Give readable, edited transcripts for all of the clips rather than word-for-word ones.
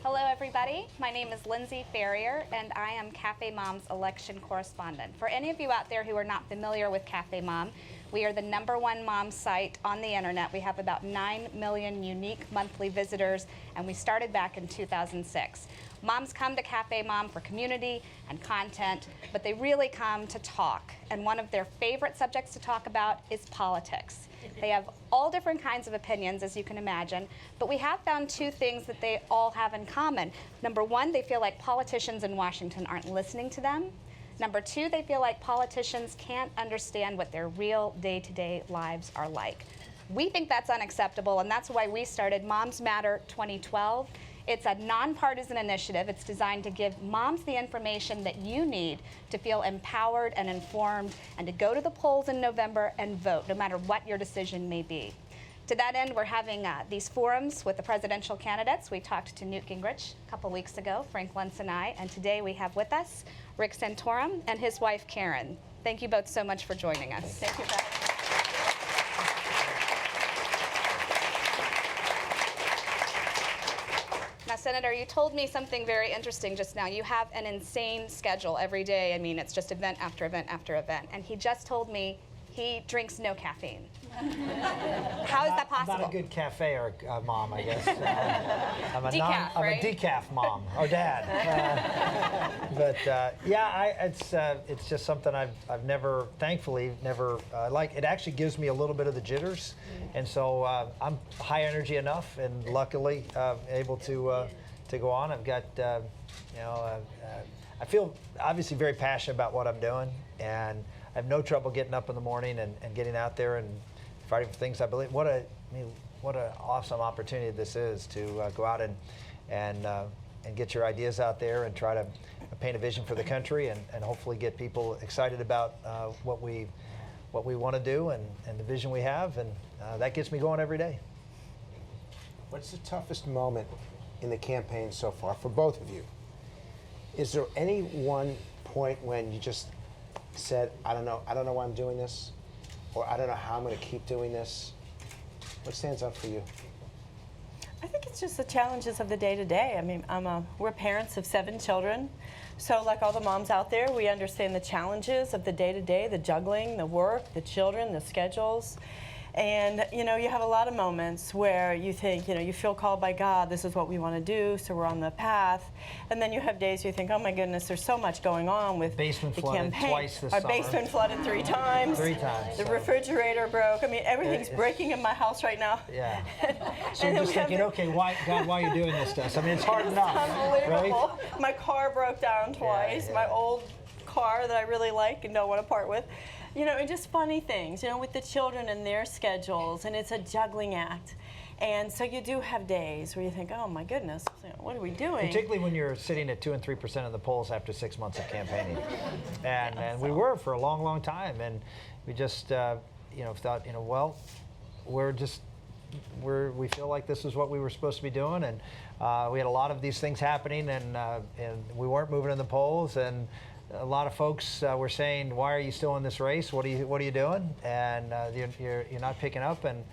Hello, everybody. My name is Lindsay Ferrier, and I am CafeMom's election correspondent. For any of you out there who are not familiar with CafeMom, we are the #1 mom site on the internet. We have about 9 million unique monthly visitors, and we started back in 2006. Moms come to CafeMom for community and content, but they really come to talk. And one of their favorite subjects to talk about is politics. They have all different kinds of opinions, as you can imagine, but we have found two things that they all have in common. Number one, they feel like politicians in Washington aren't listening to them. Number two, they feel like politicians can't understand what their real day-to-day lives are like. We think that's unacceptable, and that's why we started Moms Matter 2012. It's a nonpartisan initiative. It's designed to give moms the information that you need to feel empowered and informed and to go to the polls in November and vote, no matter what your decision may be. To that end, we're having these forums with the presidential candidates. We talked to Newt Gingrich a couple weeks ago, Frank Luntz and I, and today we have with us Rick Santorum and his wife, Karen. Thank you both so much for joining us. Thank you, Beth. Now, Senator, you told me something very interesting just now. You have an insane schedule every day. I mean, it's just event after event after event. And he just told me he drinks no caffeine. How is that possible? Not a good cafe or mom, I guess. I'm a Decaf, I'm right? a decaf mom or dad. Yeah, it's just something I've never, thankfully, never like. It actually gives me a little bit of the jitters, and so I'm high energy enough, and luckily able to go on. I've got I feel obviously very passionate about what I'm doing, and I have no trouble getting up in the morning and getting out there and fighting for things I believe. What an awesome opportunity this is to go out and get your ideas out there and try to paint a vision for the country and hopefully get people excited about what we want to do and the vision we have, and that gets me going every day. What's the toughest moment in the campaign so far for both of you? Is there any one point when you just said, I don't know why I'm doing this, or I don't know how I'm going to keep doing this? What stands out for you? I think it's just the challenges of the day-to-day. I mean, we're parents of 7 children, so like all the moms out there, we understand the challenges of the day-to-day, the juggling, the work, the children, the schedules. And, you know, you have a lot of moments where you think, you know, you feel called by God, this is what we want to do, so we're on the path. And then you have days where you think, oh my goodness, there's so much going on with Basement the flooded campaign. twice this Our summer. basement flooded 3 times. 3 times. The refrigerator broke. I mean, everything's breaking in my house right now. Yeah. So you're just thinking, okay, why are you doing this to us? I mean, it's hard enough, Unbelievable. right? My car broke down twice. Yeah. My old car that I really like and don't want to part with. You know, and just funny things, you know, with the children and their schedules, and it's a juggling act. And so you do have days where you think, oh my goodness, what are we doing? Particularly when you're sitting at 2 and 3% of the polls after 6 months of campaigning. And we were for a long, long time. And we just, thought, well, we feel like this is what we were supposed to be doing. And we had a lot of these things happening, and we weren't moving in the polls. And a lot of folks were saying, why are you still in this race? What are you doing? And you're not picking up. And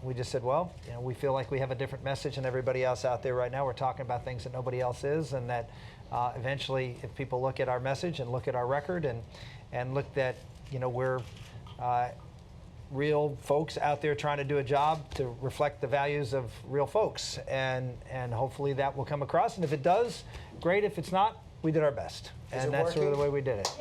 we just said, well, you know, we feel like we have a different message than everybody else out there right now. We're talking about things that nobody else is, and that eventually, if people look at our message and look at our record and look that, you know, we're real folks out there trying to do a job to reflect the values of real folks, and hopefully that will come across. And if it does, great. If it's not, we did our best, and that's sort of the way we did it.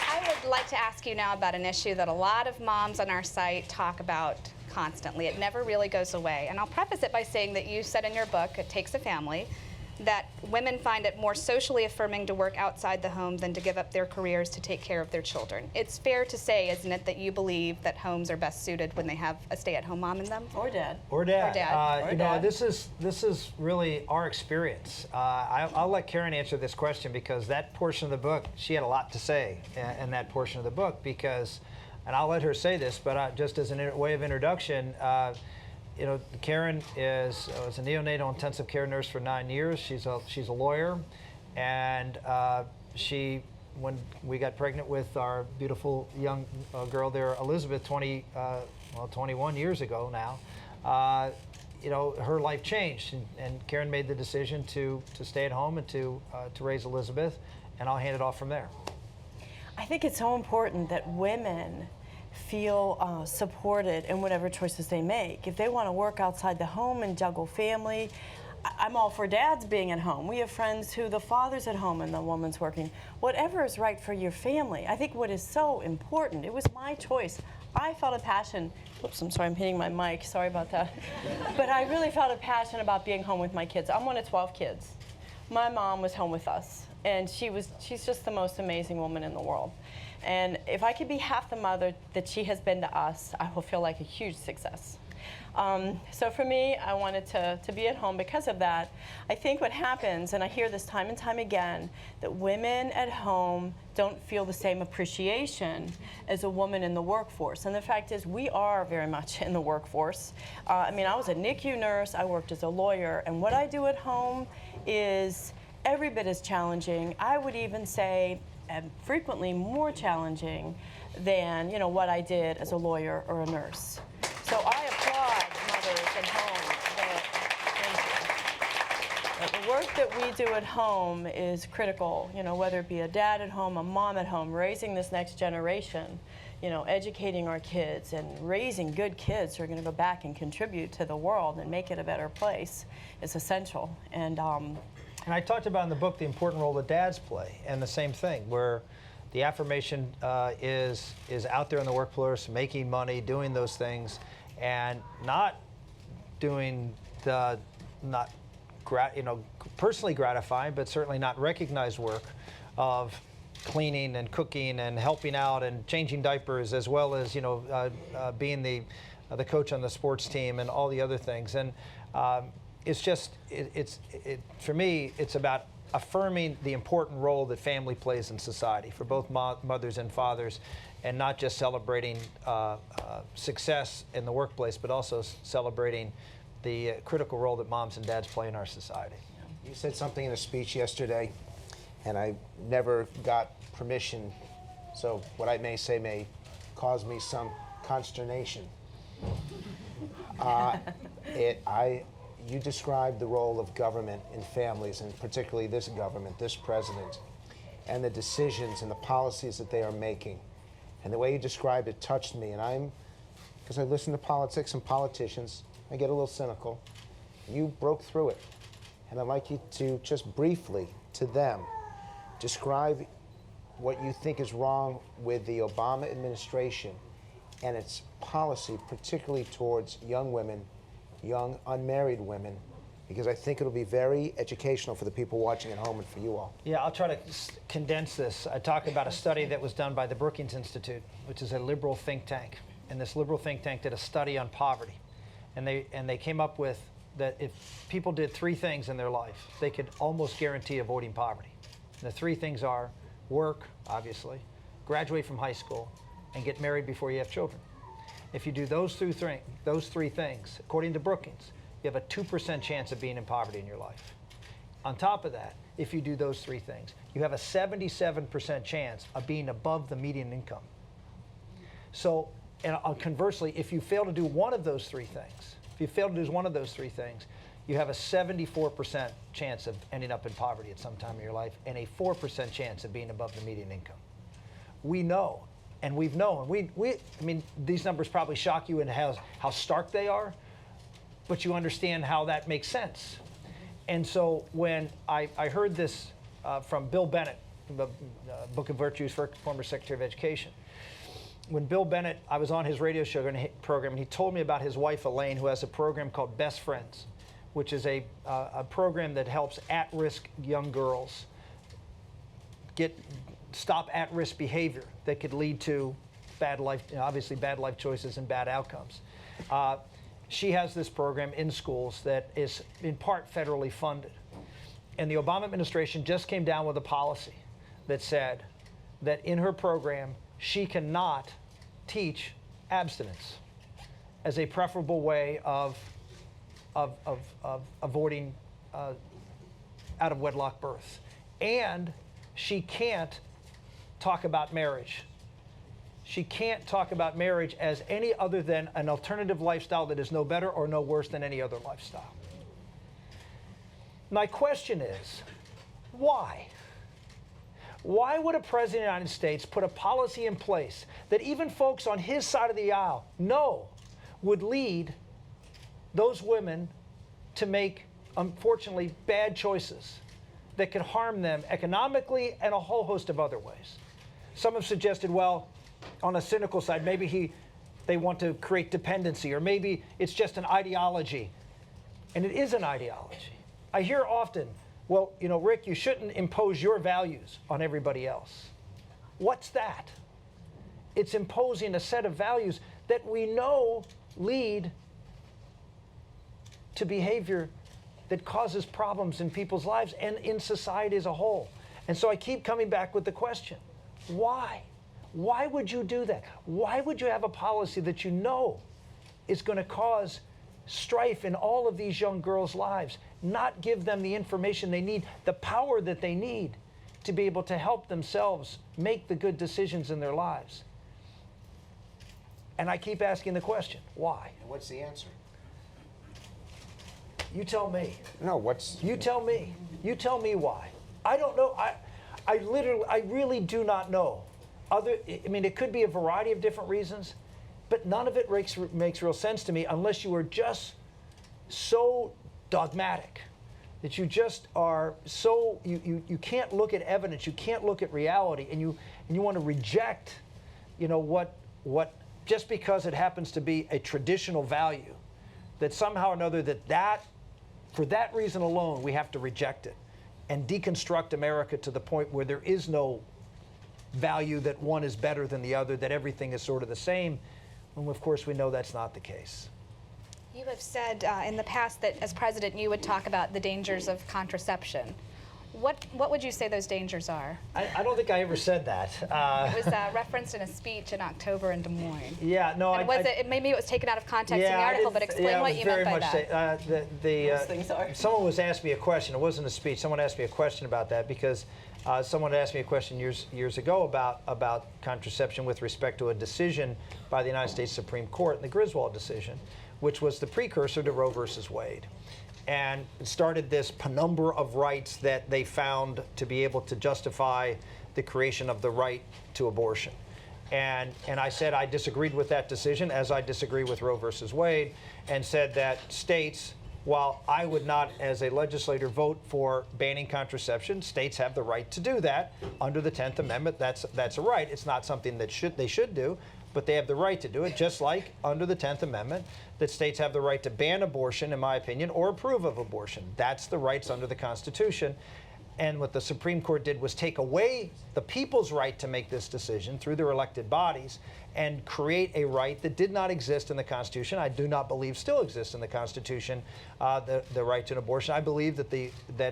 I would like to ask you now about an issue that a lot of moms on our site talk about constantly. It never really goes away. And I'll preface it by saying that you said in your book, It Takes a Family, that women find it more socially affirming to work outside the home than to give up their careers to take care of their children. It's fair to say, isn't it, that you believe that homes are best suited when they have a stay-at-home mom in them? Or dad. Or dad. Or dad. You know, this is really our experience. I'll let Karen answer this question, because that portion of the book, she had a lot to say in that portion of the book, because, and I'll let her say this, but just as a way of introduction, you know, Karen was a neonatal intensive care nurse for 9 years. She's a lawyer, and she when we got pregnant with our beautiful young girl there, Elizabeth, 21 years ago now, you know, her life changed, and Karen made the decision to stay at home and to raise Elizabeth, and I'll hand it off from there. I think it's so important that women feel supported in whatever choices they make. If they want to work outside the home and juggle family, I'm all for dads being at home. We have friends who the father's at home and the woman's working. Whatever is right for your family. I think what is so important, it was my choice. I felt a passion, oops, I'm sorry, I'm hitting my mic, sorry about that. But I really felt a passion about being home with my kids. I'm one of 12 kids. My mom was home with us, and she's just the most amazing woman in the world. And if I could be half the mother that she has been to us, I will feel like a huge success. So for me, I wanted to be at home because of that. I think what happens, and I hear this time and time again, that women at home don't feel the same appreciation as a woman in the workforce. And the fact is, we are very much in the workforce. I mean, I was a NICU nurse, I worked as a lawyer, and what I do at home is every bit as challenging. I would even say frequently more challenging than, you know, what I did as a lawyer or a nurse. So I applaud mothers at home. The work that we do at home is critical, you know, whether it be a dad at home, a mom at home, raising this next generation, you know, educating our kids and raising good kids who are going to go back and contribute to the world and make it a better place is essential. And I talked about in the book the important role that dads play, and the same thing, where the affirmation is out there in the workforce, making money, doing those things, and not doing the personally gratifying, but certainly not recognized work of cleaning and cooking and helping out and changing diapers, as well as, you know, being the coach on the sports team and all the other things. And it's just, for me, it's about affirming the important role that family plays in society for both mothers and fathers, and not just celebrating success in the workplace, but also celebrating the critical role that moms and dads play in our society. You said something in a speech yesterday, and I never got permission, so what I may say may cause me some consternation. You described the role of government in families, and particularly this government, this president, and the decisions and the policies that they are making. And the way you described it touched me, and because I listen to politics and politicians, I get a little cynical. You broke through it. And I'd like you to just briefly, to them, describe what you think is wrong with the Obama administration and its policy, particularly towards young women, young unmarried women, because I think it'll be very educational for the people watching at home and for you all. Yeah, I'll try to condense this. I talk about a study that was done by the Brookings Institute, which is a liberal think tank. And this liberal think tank did a study on poverty. And they came up with that if people did 3 things in their life, they could almost guarantee avoiding poverty. And the 3 things are work, obviously, graduate from high school, and get married before you have children. If you do those 3 things, according to Brookings, you have a 2% chance of being in poverty in your life. On top of that, if you do those 3 things, you have a 77% chance of being above the median income. So, and conversely, if you fail to do one of those 3 things, you have a 74% chance of ending up in poverty at some time in your life, and a 4% chance of being above the median income. We know, and we've known, I mean, these numbers probably shock you in how stark they are, but you understand how that makes sense. And so when I heard this from Bill Bennett, the Book of Virtues, former Secretary of Education, when Bill Bennett, I was on his radio show program, and he told me about his wife, Elaine, who has a program called Best Friends, which is a program that helps at-risk young girls stop at-risk behavior that could lead to obviously bad life choices and bad outcomes. She has this program in schools that is in part federally funded. And the Obama administration just came down with a policy that said that in her program, she cannot teach abstinence as a preferable way of avoiding out-of-wedlock birth. And she can't talk about marriage. She can't talk about marriage as any other than an alternative lifestyle that is no better or no worse than any other lifestyle. My question is, why? Why would a president of the United States put a policy in place that even folks on his side of the aisle know would lead those women to make, unfortunately, bad choices that could harm them economically and a whole host of other ways? Some have suggested, well, on a cynical side, maybe they want to create dependency, or maybe it's just an ideology. And it is an ideology. I hear often, well, you know, Rick, you shouldn't impose your values on everybody else. What's that? It's imposing a set of values that we know lead to behavior that causes problems in people's lives and in society as a whole. And so I keep coming back with the question, why? Why would you do that? Why would you have a policy that you know is going to cause strife in all of these young girls' lives, not give them the information they need, the power that they need to be able to help themselves make the good decisions in their lives? And I keep asking the question, why? And what's the answer? You tell me. No, what's... You tell me. You tell me why. I don't know. I really do not know. I mean, it could be a variety of different reasons, but none of it makes real sense to me unless you are just so dogmatic that you just are so, you can't look at evidence, you can't look at reality, and you want to reject, you know, what just because it happens to be a traditional value, that somehow or another that for that reason alone we have to reject it and deconstruct America to the point where there is no value that one is better than the other, that everything is sort of the same. And of course we know that's not the case. You have said in the past that as president you would talk about the dangers of contraception. What would you say those dangers are? I don't think I ever said that. It was referenced in a speech in October in Des Moines. Yeah, no, and maybe it was taken out of context in the article, but explain what you meant by that. Those things are. Someone was asking me a question. It wasn't a speech. Someone asked me a question about that because someone asked me a question years ago about contraception with respect to a decision by the United States Supreme Court in the Griswold decision, which was the precursor to Roe versus Wade. And it started this penumbra of rights that they found to be able to justify the creation of the right to abortion. And I said I disagreed with that decision, as I disagree with Roe versus Wade, and said that states, while I would not as a legislator vote for banning contraception, states have the right to do that under the 10th Amendment. That's a right. It's not something that they should do, but they have the right to do it, just like under the 10th Amendment, that states have the right to ban abortion, in my opinion, or approve of abortion. That's the rights under the Constitution. And what the Supreme Court did was take away the people's right to make this decision through their elected bodies and create a right that did not exist in the Constitution. I do not believe still exists in the Constitution, the right to an abortion. I believe that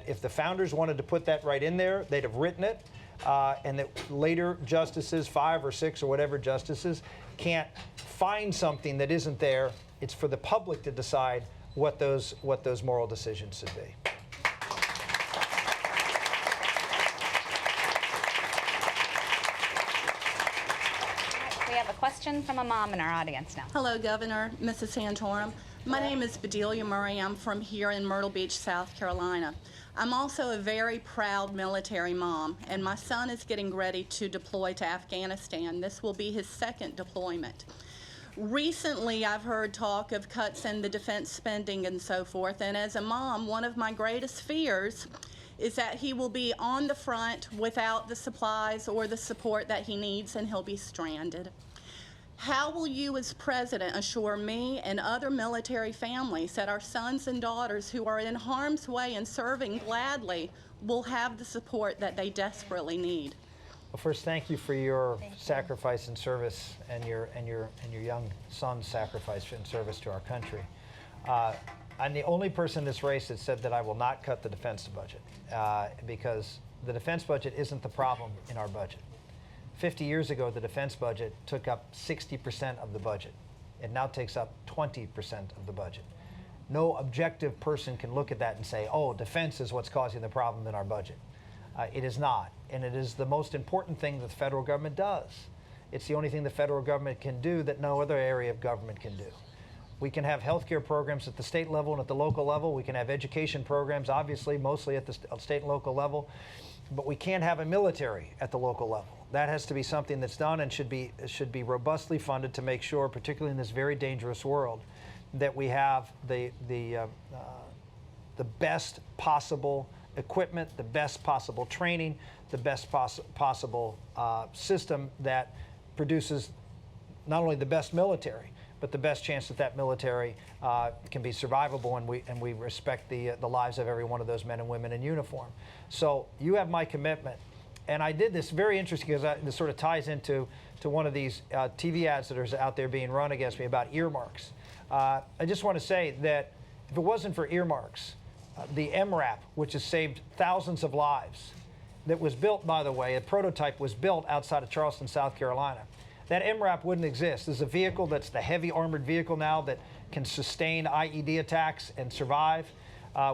if the founders wanted to put that right in there, they'd have written it. And that later justices, 5 or 6 or whatever justices, can't find something that isn't there. It's for the public to decide what those moral decisions should be. We have a question from a mom in our audience now. Hello, Governor, Mrs. Santorum. My name is Bedelia Murray. I'm from here in Myrtle Beach, South Carolina. I'm also a very proud military mom, and my son is getting ready to deploy to Afghanistan. This will be his 2nd deployment. Recently, I've heard talk of cuts in the defense spending and so forth, and as a mom, one of my greatest fears is that he will be on the front without the supplies or the support that he needs, and he'll be stranded. How will you as president assure me and other military families that our sons and daughters who are in harm's way and serving gladly will have the support that they desperately need? Well, first, thank you for your sacrifice and service, and your young son's sacrifice and service to our country. I'm the only person in this race that said that I will not cut the defense budget, because the defense budget isn't the problem in our budget. 50 years ago, the defense budget took up 60% of the budget. It now takes up 20% of the budget. No objective person can look at that and say, oh, defense is what's causing the problem in our budget. It is not, and it is the most important thing that the federal government does. It's the only thing the federal government can do that no other area of government can do. We can have healthcare programs at the state level and at the local level. We can have education programs, obviously, mostly at the state and local level. But we can't have a military at the local level. That has to be something that's done and should be robustly funded to make sure, particularly in this very dangerous world, that we have the best possible equipment, the best possible training, the best possible system that produces not only the best military, but the best chance that that military can be survivable, and we respect the lives of every one of those men and women in uniform. So you have my commitment. And I did this very interesting because this sort of ties into one of these TV ads that are out there being run against me about earmarks. I just want to say that if it wasn't for earmarks, the MRAP, which has saved thousands of lives, that was built, by the way, a prototype was built outside of Charleston, South Carolina. That MRAP wouldn't exist. There's a vehicle that's the heavy armored vehicle now that can sustain IED attacks and survive.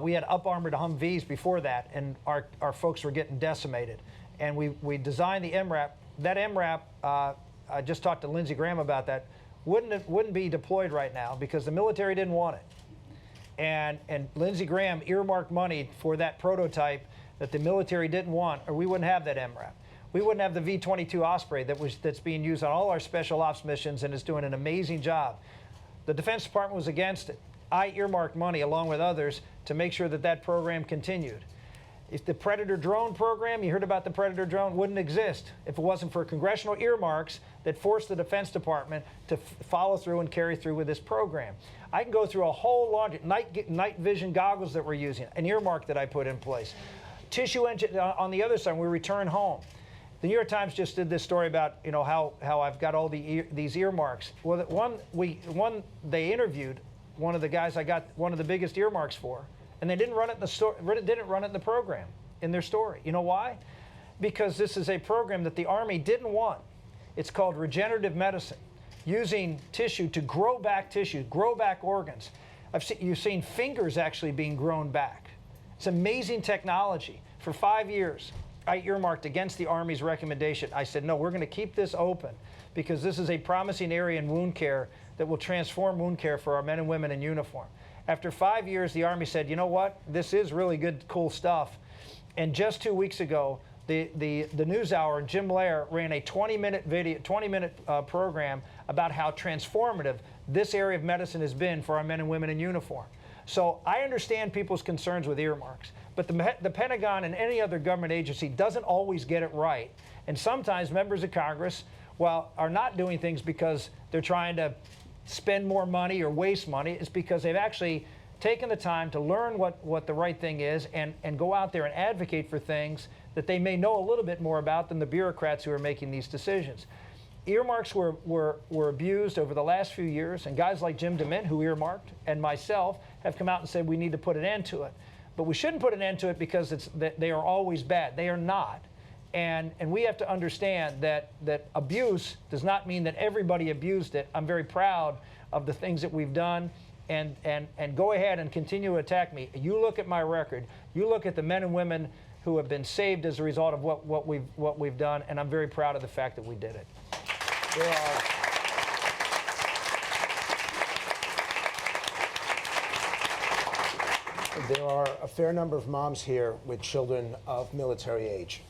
We had up-armored Humvees before that, and our folks were getting decimated. And we designed the MRAP. That MRAP, I just talked to Lindsey Graham about that, wouldn't be deployed right now because the military didn't want it. And Lindsey Graham earmarked money for that prototype that the military didn't want, or we wouldn't have that MRAP. We wouldn't have the V-22 Osprey that's being used on all our special ops missions and is doing an amazing job. The Defense Department was against it. I earmarked money along with others to make sure that that program continued. If the Predator drone program, you heard about the Predator drone, wouldn't exist if it wasn't for congressional earmarks that forced the Defense Department to follow through and carry through with this program. I can go through a whole laundry, night vision goggles that we're using, an earmark that I put in place. Tissue engine on the other side, we return home. The New York Times just did this story about how I've got all these earmarks. Well, they interviewed one of the guys I got one of the biggest earmarks for, and they didn't run it in the program in their story. You know why? Because this is a program that the Army didn't want. It's called regenerative medicine, using tissue to grow back tissue, grow back organs. You've seen fingers actually being grown back. It's amazing technology. For 5 years, I earmarked against the Army's recommendation. I said, no, we're going to keep this open because this is a promising area in wound care that will transform wound care for our men and women in uniform. After 5 years, the Army said, you know what? This is really good, cool stuff. And just 2 weeks ago, the NewsHour and Jim Lair ran a 20-minute program about how transformative this area of medicine has been for our men and women in uniform. So I understand people's concerns with earmarks, but the Pentagon and any other government agency doesn't always get it right. And sometimes members of Congress, are not doing things because they're trying to spend more money or waste money. It's because they've actually taken the time to learn what the right thing is and go out there and advocate for things that they may know a little bit more about than the bureaucrats who are making these decisions. Earmarks were abused over the last few years, and guys like Jim DeMint, who earmarked, and myself have come out and said we need to put an end to it. But we shouldn't put an end to it because they are always bad. They are not. And we have to understand that abuse does not mean that everybody abused it. I'm very proud of the things that we've done, and go ahead and continue to attack me. You look at my record. You look at the men and women who have been saved as a result of what we've done, and I'm very proud of the fact that we did it. There are a fair number of moms here with children of military age.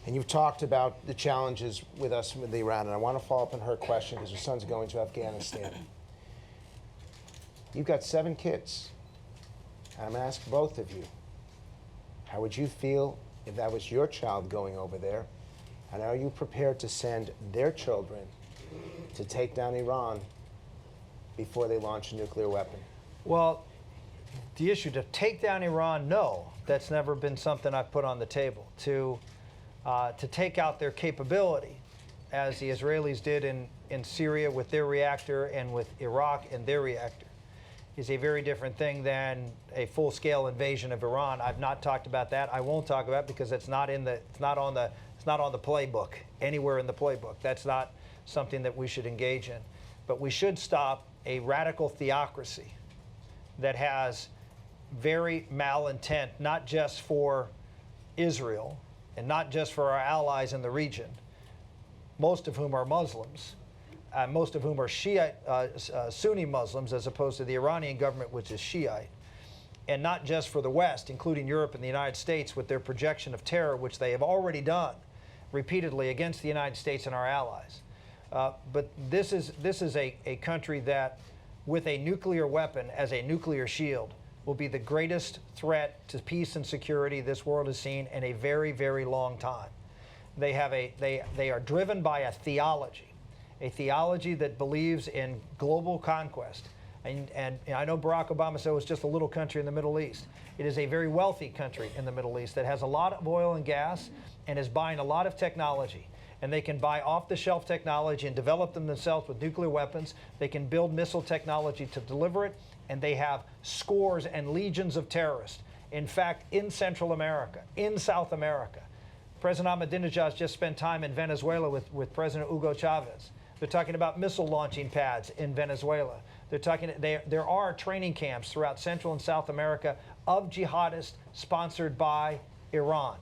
And you've talked about the challenges with us with Iran, and I want to follow up on her question because her son's going to Afghanistan. You've got 7 kids. And I'm going to ask both of you, how would you feel if that was your child going over there? And are you prepared to send their children to take down Iran before they launch a nuclear weapon? Well, the issue to take down Iran, no. That's never been something I've put on the table. To take out their capability, as the Israelis did in Syria with their reactor and with Iraq and their reactor, is a very different thing than a full-scale invasion of Iran. I've not talked about that. I won't talk about it because it's not on the playbook, anywhere in the playbook. That's not something that we should engage in. But we should stop a radical theocracy that has very malintent, not just for Israel, and not just for our allies in the region, most of whom are Muslims, most of whom are Shiite, Sunni Muslims, as opposed to the Iranian government, which is Shiite. And not just for the West, including Europe and the United States, with their projection of terror, which they have already done repeatedly against the United States and our allies. But this is a country that, with a nuclear weapon as a nuclear shield, will be the greatest threat to peace and security this world has seen in a very, very long time. They are driven by a theology that believes in global conquest. And I know Barack Obama said it was just a little country in the Middle East. It is a very wealthy country in the Middle East that has a lot of oil and gas and is buying a lot of technology. And they can buy off-the-shelf technology and develop them themselves with nuclear weapons. They can build missile technology to deliver it. And they have scores and legions of terrorists. In fact, in Central America, in South America. President Ahmadinejad has just spent time in Venezuela with President Hugo Chavez. They're talking about missile launching pads in Venezuela. There are training camps throughout Central and South America of jihadists sponsored by Iran.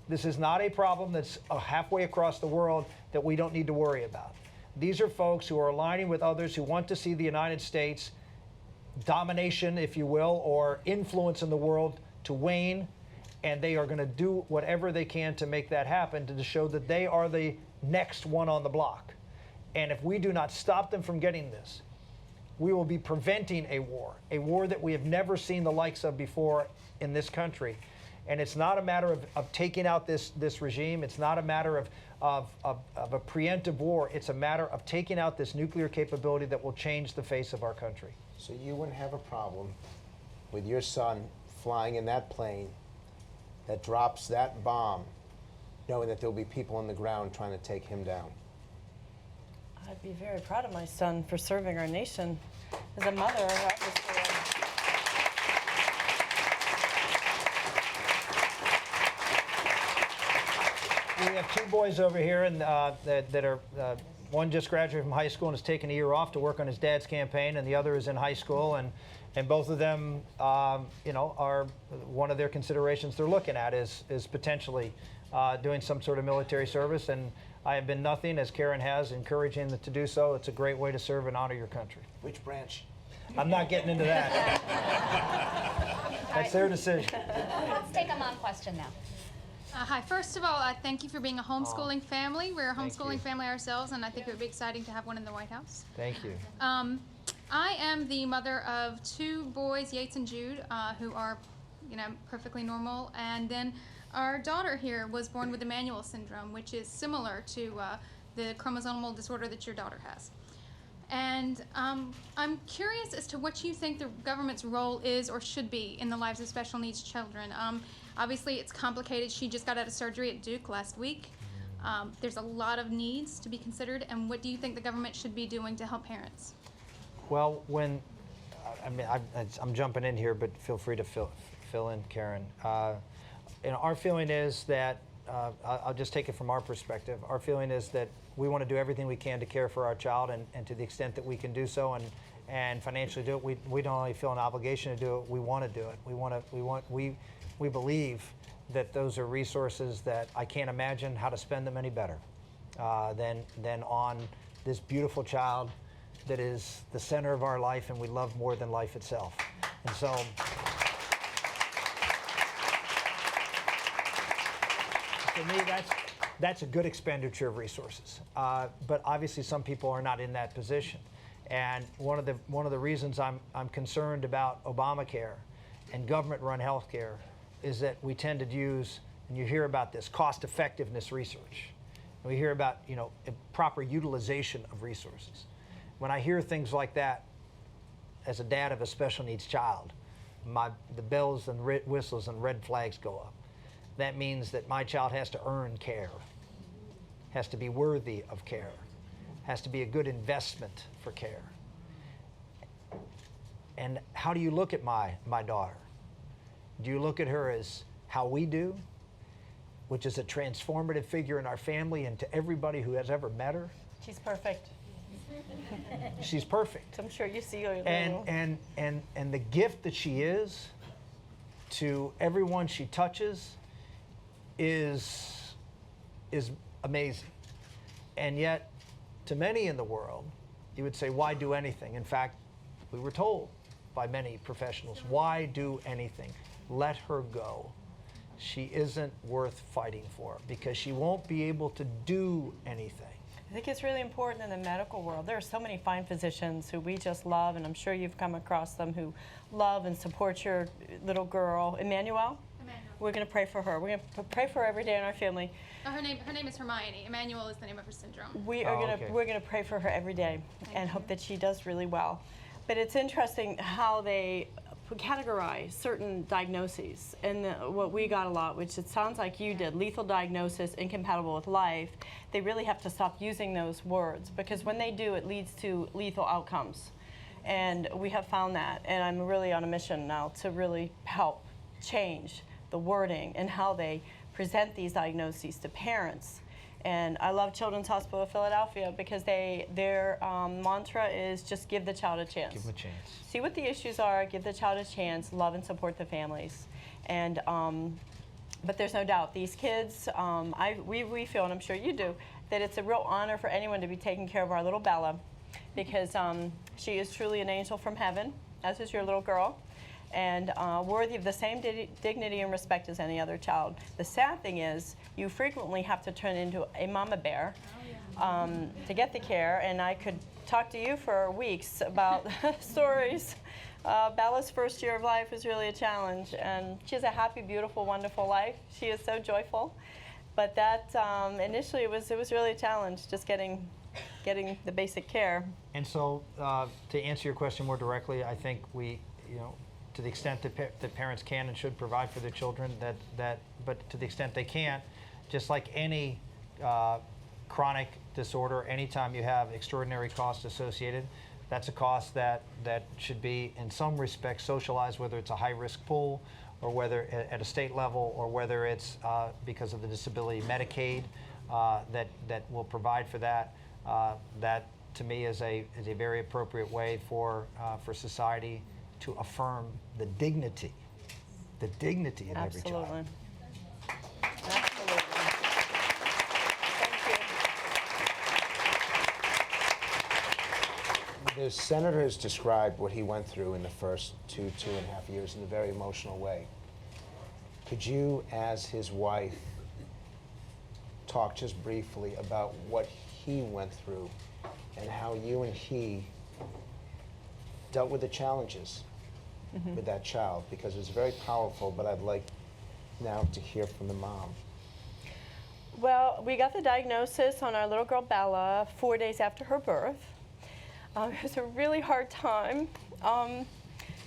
This is not a problem that's halfway across the world that we don't need to worry about. These are folks who are aligning with others who want to see the United States domination, if you will, or influence in the world to wane, and they are going to do whatever they can to make that happen, to show that they are the next one on the block. And if we do not stop them from getting this, we will be preventing a war that we have never seen the likes of before in this country. And it's not a matter of taking out this regime. It's not a matter of a preemptive war. It's a matter of taking out this nuclear capability that will change the face of our country. So you wouldn't have a problem with your son flying in that plane that drops that bomb, knowing that there'll be people on the ground trying to take him down? I'd be very proud of my son for serving our nation. As a mother, obviously, we have two boys over here and that are, one just graduated from high school and has taken a year off to work on his dad's campaign, and the other is in high school, and both of them, are one of their considerations they're looking at is potentially doing some sort of military service. And I have been nothing, as Karen has, encouraging them to do so. It's a great way to serve and honor your country. Which branch? I'm not getting into that. That's their decision. Let's take a mom question now. Hi, first of all, thank you for being a homeschooling family. We're a Thank you. homeschooling family ourselves, and I think it would be exciting to have one in the White House. Thank you. I am the mother of two boys, Yates and Jude, who are, perfectly normal. And then our daughter here was born with Emmanuel syndrome, which is similar to the chromosomal disorder that your daughter has. And I'm curious as to what you think the government's role is or should be in the lives of special needs children. Obviously, it's complicated. She just got out of surgery at Duke last week. There's a lot of needs to be considered. And what do you think the government should be doing to help parents? Well, I'm jumping in here, but feel free to fill in, Karen. Our feeling is that, I'll just take it from our perspective. Our feeling is that we want to do everything we can to care for our child, and to the extent that we can do so and financially do it, we don't only feel an obligation to do it, we want to do it. We believe that those are resources that I can't imagine how to spend them any better than on this beautiful child that is the center of our life and we love more than life itself. And so, for me, that's a good expenditure of resources. But obviously, some people are not in that position. And one of the reasons I'm concerned about Obamacare and government-run health care is that we tend to use, and you hear about this, cost-effectiveness research. And we hear about, proper utilization of resources. When I hear things like that, as a dad of a special needs child, the bells and whistles and red flags go up. That means that my child has to earn care, has to be worthy of care, has to be a good investment for care. And how do you look at my daughter? Do you look at her as how we do, which is a transformative figure in our family and to everybody who has ever met her? she's perfect. She's perfect. I'm sure you see her. And the gift that she is to everyone she touches is amazing. And yet, to many in the world, you would say, why do anything? In fact, we were told by many professionals, why do anything? Let her go. She isn't worth fighting for because she won't be able to do anything. I think it's really important in the medical world. There are so many fine physicians who we just love, and I'm sure you've come across them, who love and support your little girl. Emmanuel? We're going to pray for her. We're going to pray for her every day in our family. Her name is Hermione. Emmanuel is the name of her syndrome. We're going to pray for her every day and hope that she does really well. But it's interesting how they categorize certain diagnoses, and what we got a lot, which it sounds like you did, lethal diagnosis, incompatible with life. They really have to stop using those words, because when they do, it leads to lethal outcomes. And we have found that, and I'm really on a mission now to really help change the wording and how they present these diagnoses to parents. And I love Children's Hospital of Philadelphia because their mantra is just give the child a chance. Give them a chance. See what the issues are, give the child a chance, love and support the families. And, but there's no doubt, these kids, we feel, and I'm sure you do, that it's a real honor for anyone to be taking care of our little Bella, because she is truly an angel from heaven, as is your little girl, and worthy of the same dignity and respect as any other child. The sad thing is, you frequently have to turn into a mama bear to get the care, and I could talk to you for weeks about stories. Bella's first year of life is really a challenge, and she has a happy, beautiful, wonderful life. She is so joyful, but that initially it was really a challenge, just getting the basic care. And so, to answer your question more directly, I think we, to the extent that parents can and should provide for their children, but to the extent they can't, just like any chronic disorder, anytime you have extraordinary costs associated, that's a cost that should be, in some respects, socialized, whether it's a high-risk pool, or whether at a state level, or whether it's because of the disability Medicaid that will provide for that. That, to me, is a very appropriate way for society to affirm the dignity of every child. Absolutely. Thank you. The senator has described what he went through in the first 2.5 years in a very emotional way. Could you, as his wife, talk just briefly about what he went through and how you and he dealt with the challenges with that child? Because it's very powerful, but I'd like now to hear from the mom. Well, we got the diagnosis on our little girl Bella 4 days after her birth. It was a really hard time.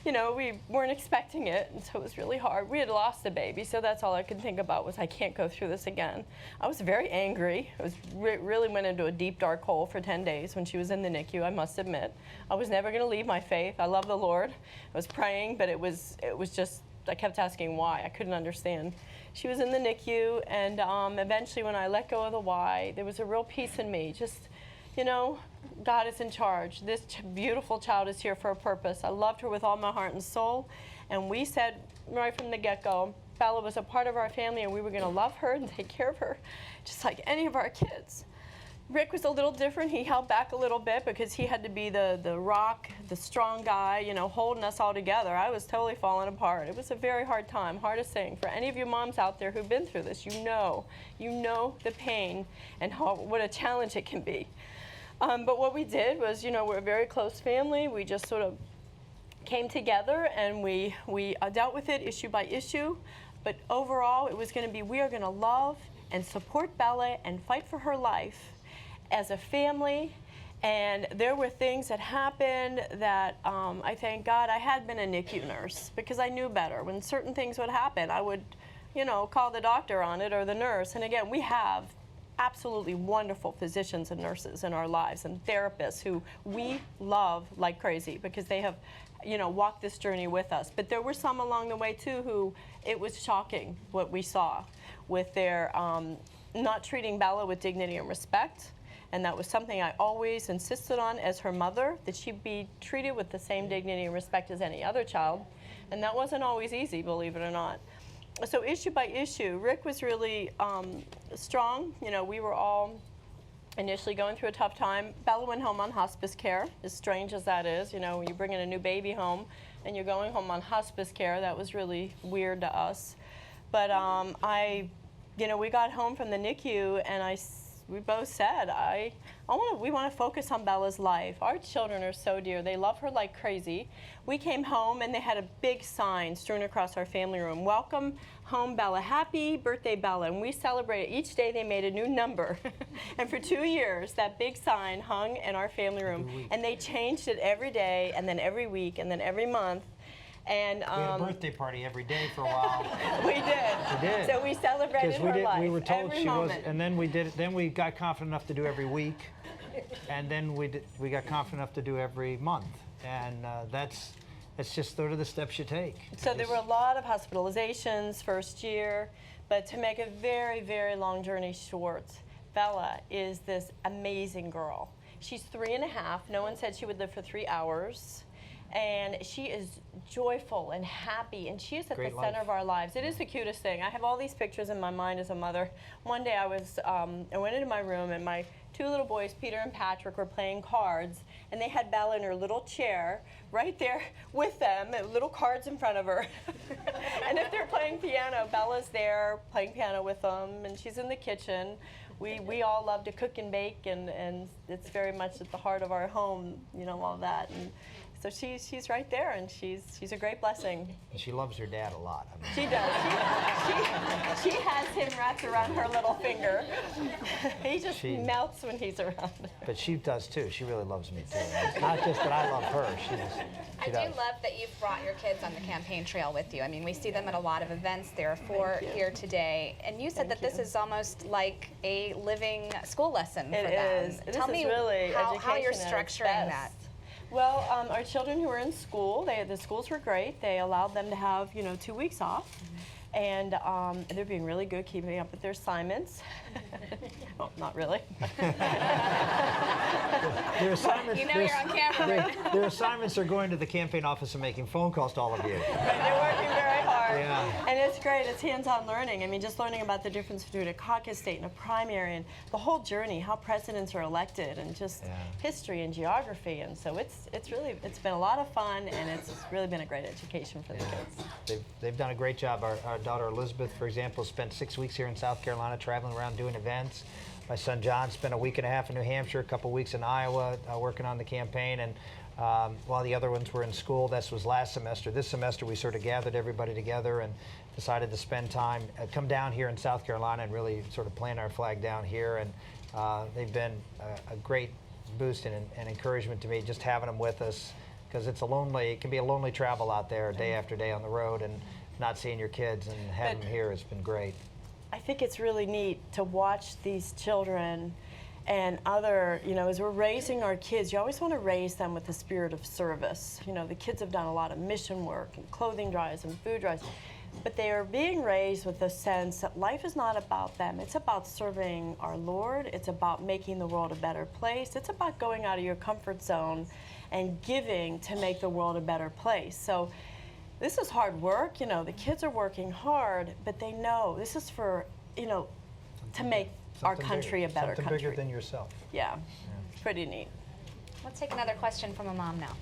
We weren't expecting it, and so it was really hard. We had lost a baby, so that's all I could think about was I can't go through this again. I was very angry. I was really went into a deep, dark hole for 10 days when she was in the NICU, I must admit. I was never going to leave my faith. I love the Lord. I was praying, but it was just, I kept asking why. I couldn't understand. She was in the NICU, and eventually when I let go of the why, there was a real peace in me. Just, God is in charge. This beautiful child is here for a purpose. I loved her with all my heart and soul, and we said right from the get-go, Bella was a part of our family, and we were going to love her and take care of her just like any of our kids. Rick was a little different. He held back a little bit because he had to be the rock, the strong guy, holding us all together. I was totally falling apart. It was a very hard time, hardest thing. For any of you moms out there who've been through this, you know the pain and what a challenge it can be. But what we did was, we're a very close family. We just sort of came together and we dealt with it issue by issue. But overall, it was going to be, we are going to love and support Bella and fight for her life as a family. And there were things that happened that I thank God I had been a NICU nurse, because I knew better. When certain things would happen, I would, call the doctor on it or the nurse. And again, we have absolutely wonderful physicians and nurses in our lives, and therapists who we love like crazy because they have, walked this journey with us. But there were some along the way too who it was shocking what we saw with their not treating Bella with dignity and respect. And that was something I always insisted on as her mother, that she be treated with the same dignity and respect as any other child. And that wasn't always easy, believe it or not. So issue by issue, Rick was really strong. You know, we were all initially going through a tough time. Bella went home on hospice care, as strange as that is. You know, when you bring in a new baby home and you're going home on hospice care, that was really weird to us. But we got home from the NICU, and we both said, we want to focus on Bella's life. Our children are so dear. They love her like crazy. We came home, and they had a big sign strewn across our family room. Welcome home, Bella. Happy birthday, Bella. And we celebrated. Each day they made a new number. And for 2 years, that big sign hung in our family room. And they changed it every day, and then every week, and then every month. And We had a birthday party every day for a while. we did. We did. So we celebrated her life. We were told every she was, moment. and then we did. Then we got confident enough to do every week, and then we got confident enough to do every month, and that's just sort of the steps you take. So there were a lot of hospitalizations first year, but to make a very, very long journey short, Bella is this amazing girl. She's 3.5. No one said she would live for 3 hours. And she is joyful and happy, and she is at Great the center life. of our lives. It is the cutest thing. I have all these pictures in my mind as a mother. One day I went into my room, and my 2 little boys, Peter and Patrick, were playing cards, and they had Bella in her little chair right there with them, little cards in front of her. And if they're playing piano, Bella's there playing piano with them, and she's in the kitchen. We all love to cook and bake, and it's very much at the heart of our home, you know, all that. And so she's right there, and she's a great blessing. And she loves her dad a lot. I mean, She does. She has him wrapped around her little finger. He just melts when he's around. but she does too. She really loves me too. And it's not just that I love her. She I does. do love that you've brought your kids on the campaign trail with you. I mean, we see them at a lot of events. There are 4 here today. And you said that this is almost like a living school lesson for them. It is. Tell me really how you're education at its structuring best. that. Well, our children who were in school, the schools were great. They allowed them to have, 2 weeks off. And they're being really good keeping up with their assignments. Well, not really. Their assignments, You know you're on camera. their assignments are going to the campaign office and making phone calls to all of you. They're working very hard. Yeah. And it's great. It's hands-on learning. I mean, just learning about the difference between a caucus state and a primary, and the whole journey, how presidents are elected, and just history and geography. And so it's been a lot of fun, and it's really been a great education for the kids. They've done a great job. Our daughter Elizabeth, for example, spent 6 weeks here in South Carolina traveling around doing events. My son John spent a week and a half in New Hampshire, a couple weeks in Iowa working on the campaign, and while the other ones were in school. This was last semester. This semester we sort of gathered everybody together and decided to spend time, come down here in South Carolina and really sort of plant our flag down here, and they've been a great boost and encouragement to me just having them with us, because it can be a lonely travel out there day after day on the road, and not seeing your kids, and having them here has been great. I think it's really neat to watch these children and as we're raising our kids, you always want to raise them with the spirit of service. The kids have done a lot of mission work and clothing drives and food drives, but they are being raised with the sense that life is not about them. It's about serving our Lord. It's about making the world a better place. It's about going out of your comfort zone and giving to make the world a better place. So this is hard work. The kids are working hard, but they know this is for, to make our country a better country. Something bigger than yourself. Yeah, it's pretty neat. Let's take another question from a mom now.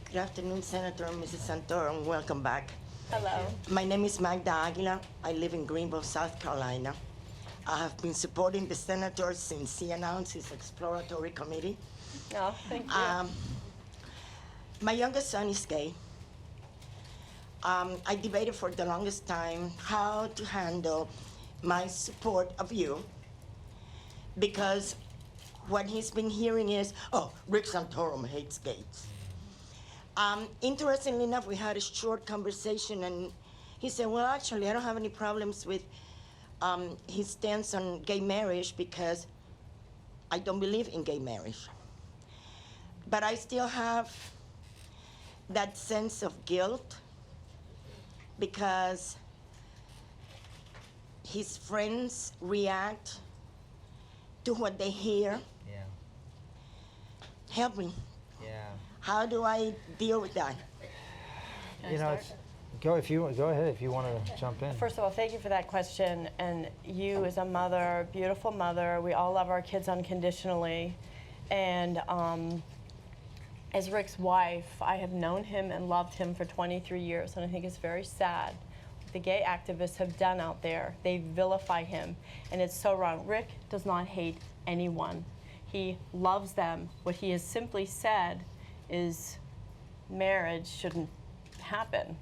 Good afternoon, Senator and Mrs. Santorum. Welcome back. Hello. My name is Magda Aguila. I live in Greenville, South Carolina. I have been supporting the senator since he announced his exploratory committee. Oh, thank you. My youngest son is gay. I debated for the longest time how to handle my support of you, because what he's been hearing is, Rick Santorum hates gays. Interestingly enough, we had a short conversation, and he said, well, actually, I don't have any problems with his stance on gay marriage, because I don't believe in gay marriage. But I still have that sense of guilt, because his friends react to what they hear. Yeah. Help me. Yeah. How do I deal with that? Go ahead if you want to jump in. First of all, thank you for that question. And you as a mother, beautiful mother, we all love our kids unconditionally. And as Rick's wife, I have known him and loved him for 23 years, and I think it's very sad what the gay activists have done out there. They vilify him, and it's so wrong. Rick does not hate anyone. He loves them. What he has simply said is marriage shouldn't happen.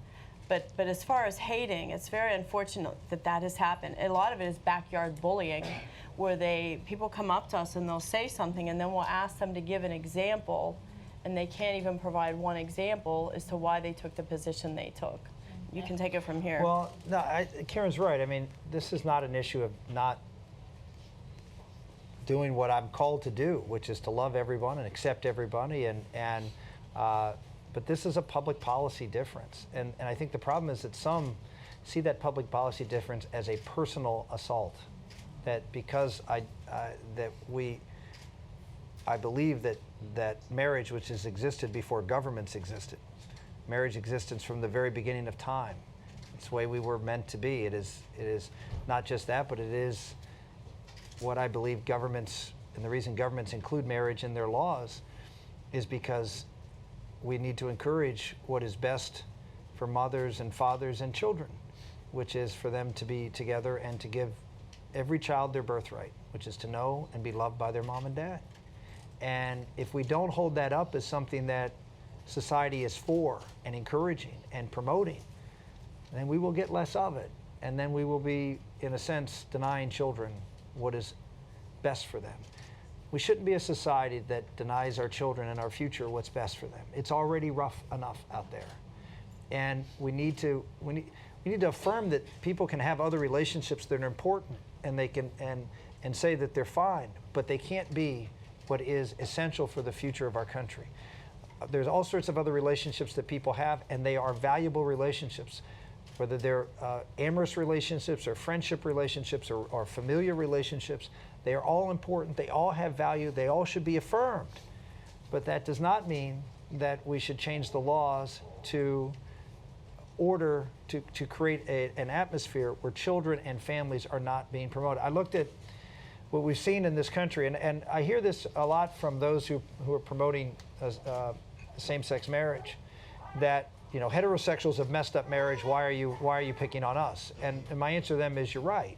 But as far as hating, it's very unfortunate that that has happened. A lot of it is backyard bullying, where people come up to us and they'll say something, and then we'll ask them to give an example, and they can't even provide one example as to why they took the position they took. You can take it from here. Well, no, Karen's right. I mean, this is not an issue of not doing what I'm called to do, which is to love everyone and accept everybody, but this is a public policy difference. And I think the problem is that some see that public policy difference as a personal assault. That because I believe that marriage, which has existed before governments existed, marriage existed from the very beginning of time. It's the way we were meant to be. It is not just that, but it is what I believe governments, and the reason governments include marriage in their laws is because we need to encourage what is best for mothers and fathers and children, which is for them to be together and to give every child their birthright, which is to know and be loved by their mom and dad. And if we don't hold that up as something that society is for and encouraging and promoting, then we will get less of it. And then we will be, in a sense, denying children what is best for them. We shouldn't be a society that denies our children and our future what's best for them. It's already rough enough out there. And we need to affirm that people can have other relationships that are important, and they can and say that they're fine, but they can't be what is essential for the future of our country. There's all sorts of other relationships that people have, and they are valuable relationships, whether they're amorous relationships or friendship relationships or familiar relationships. They are all important. They all have value. They all should be affirmed. But that does not mean that we should change the laws to create an atmosphere where children and families are not being promoted. I looked at what we've seen in this country, and I hear this a lot from those who are promoting same-sex marriage, that heterosexuals have messed up marriage. Why are you picking on us? And my answer to them is, you're right.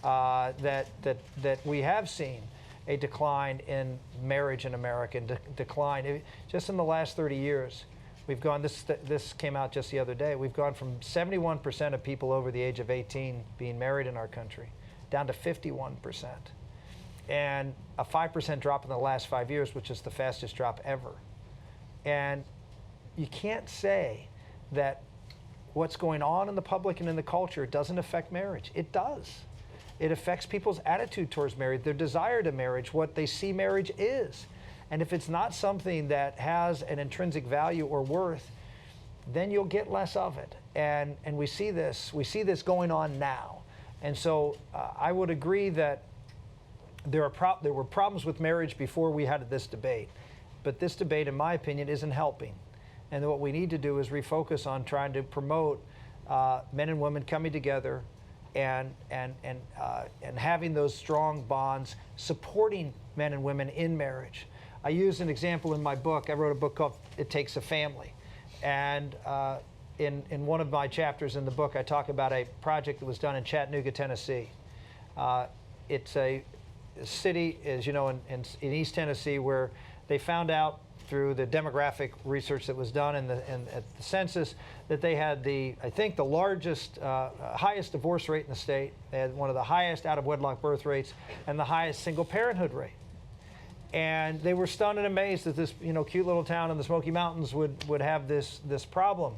That we have seen a decline in marriage in America, decline just in the last 30 years. We've gone, this came out just the other day, we've gone from 71% of people over the age of 18 being married in our country down to 51%. And a 5% drop in the last 5 years, which is the fastest drop ever. And you can't say that what's going on in the public and in the culture doesn't affect marriage. It does. It affects people's attitude towards marriage, their desire to marriage, what they see marriage is. And if it's not something that has an intrinsic value or worth, then you'll get less of it. And we see this going on now. And so I would agree that there were problems with marriage before we had this debate. But this debate, in my opinion, isn't helping. And what we need to do is refocus on trying to promote men and women coming together and having those strong bonds, supporting men and women in marriage. I use an example in my book. I wrote a book called It Takes a Family. And in one of my chapters in the book, I talk about a project that was done in Chattanooga, Tennessee. It's a city, as you know, in East Tennessee, where they found out through the demographic research that was done at the census that they had I think the largest, highest divorce rate in the state. They had one of the highest out-of-wedlock birth rates and the highest single parenthood rate. And they were stunned and amazed that this cute little town in the Smoky Mountains would have this problem.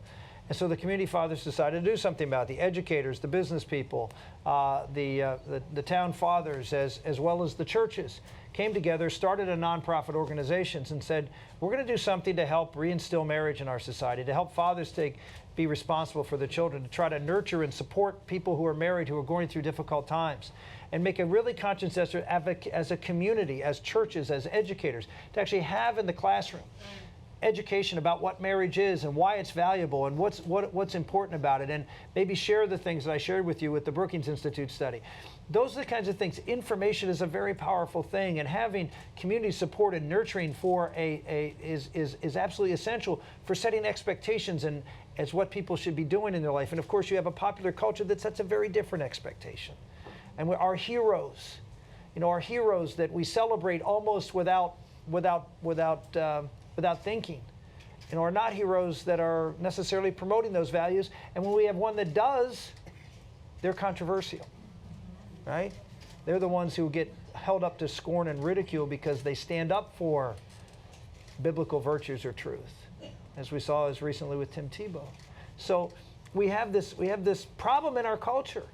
And so the community fathers decided to do something about it. The educators, the business people, the town fathers, as well as the churches, came together, started a nonprofit organizations, and said, we're going to do something to help reinstill marriage in our society, to help fathers be responsible for their children, to try to nurture and support people who are married, who are going through difficult times, and make a really conscientious effort as a community, as churches, as educators, to actually have in the classroom education about what marriage is and why it's valuable and what's important about it, and maybe share the things that I shared with you with the Brookings Institute study. Those are the kinds of things. Information is a very powerful thing, and having community support and nurturing for is absolutely essential for setting expectations and as what people should be doing in their life. And of course, you have a popular culture that sets a very different expectation. And our heroes, our heroes that we celebrate almost without thinking, are not heroes that are necessarily promoting those values. And when we have one that does, they're controversial, right? They're the ones who get held up to scorn and ridicule because they stand up for biblical virtues or truth, as we saw as recently with Tim Tebow. So we have this problem in our culture.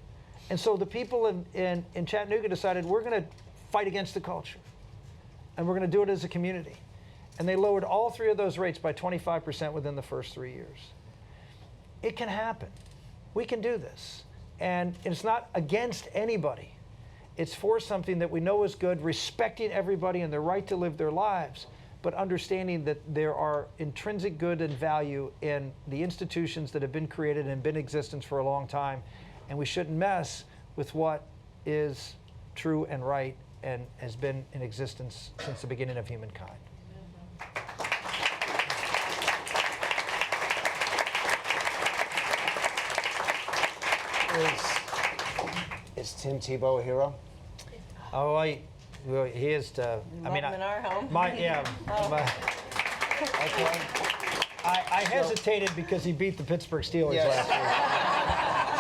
And so the people in Chattanooga decided we're going to fight against the culture. And we're going to do it as a community. And they lowered all 3 of those rates by 25% within the first 3 years. It can happen. We can do this. And it's not against anybody. It's for something that we know is good, respecting everybody and their right to live their lives, but understanding that there are intrinsic good and value in the institutions that have been created and been in existence for a long time. And we shouldn't mess with what is true and right and has been in existence since the beginning of humankind. Is Tim Tebow a hero? Oh, well, he is. I mean, in our home. Okay. I hesitated because he beat the Pittsburgh Steelers last week.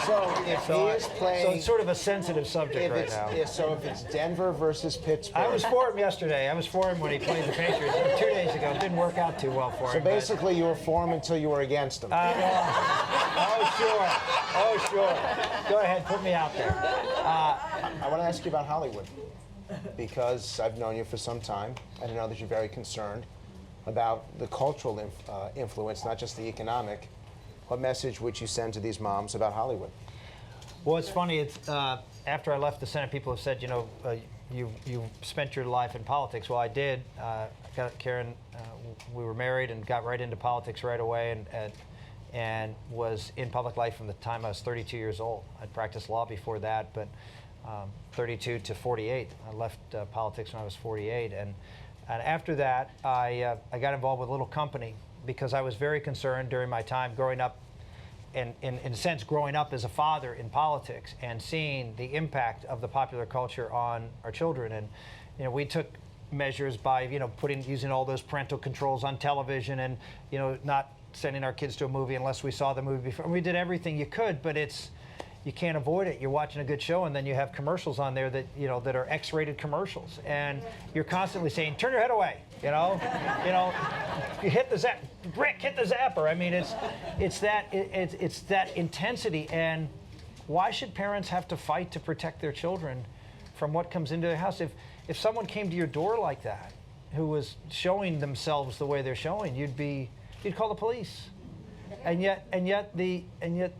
So if he is playing, so it's sort of a sensitive subject right now. So if it's Denver versus Pittsburgh, I was for him yesterday. I was for him when he played the Patriots 2 days ago. It didn't work out too well for him. So basically, you were for him until you were against him. Oh, sure. Go ahead, put me out there. I want to ask you about Hollywood, because I've known you for some time, and I know that you're very concerned about the cultural influence, not just the economic. What message would you send to these moms about Hollywood? Well, it's funny. It's after I left the Senate, people have said, you spent your life in politics. Well, I did. Got Karen. We were married and got right into politics right away, and was in public life from the time I was 32 years old. I'd practiced law before that, but 32 to 48. I left politics when I was 48, and after that, I got involved with a little company because I was very concerned during my time growing up, and in a sense growing up as a father in politics and seeing the impact of the popular culture on our children. And we took measures by using all those parental controls on television and not sending our kids to a movie unless we saw the movie before. We did everything you could, but you can't avoid it. You're watching a good show, and then you have commercials on there that that are X-rated commercials, and you're constantly saying, "Turn your head away," you hit the zap, Rick, hit the zapper. I mean, it's that intensity. And why should parents have to fight to protect their children from what comes into their house? If someone came to your door like that, who was showing themselves the way they're showing, you'd call the police. And yet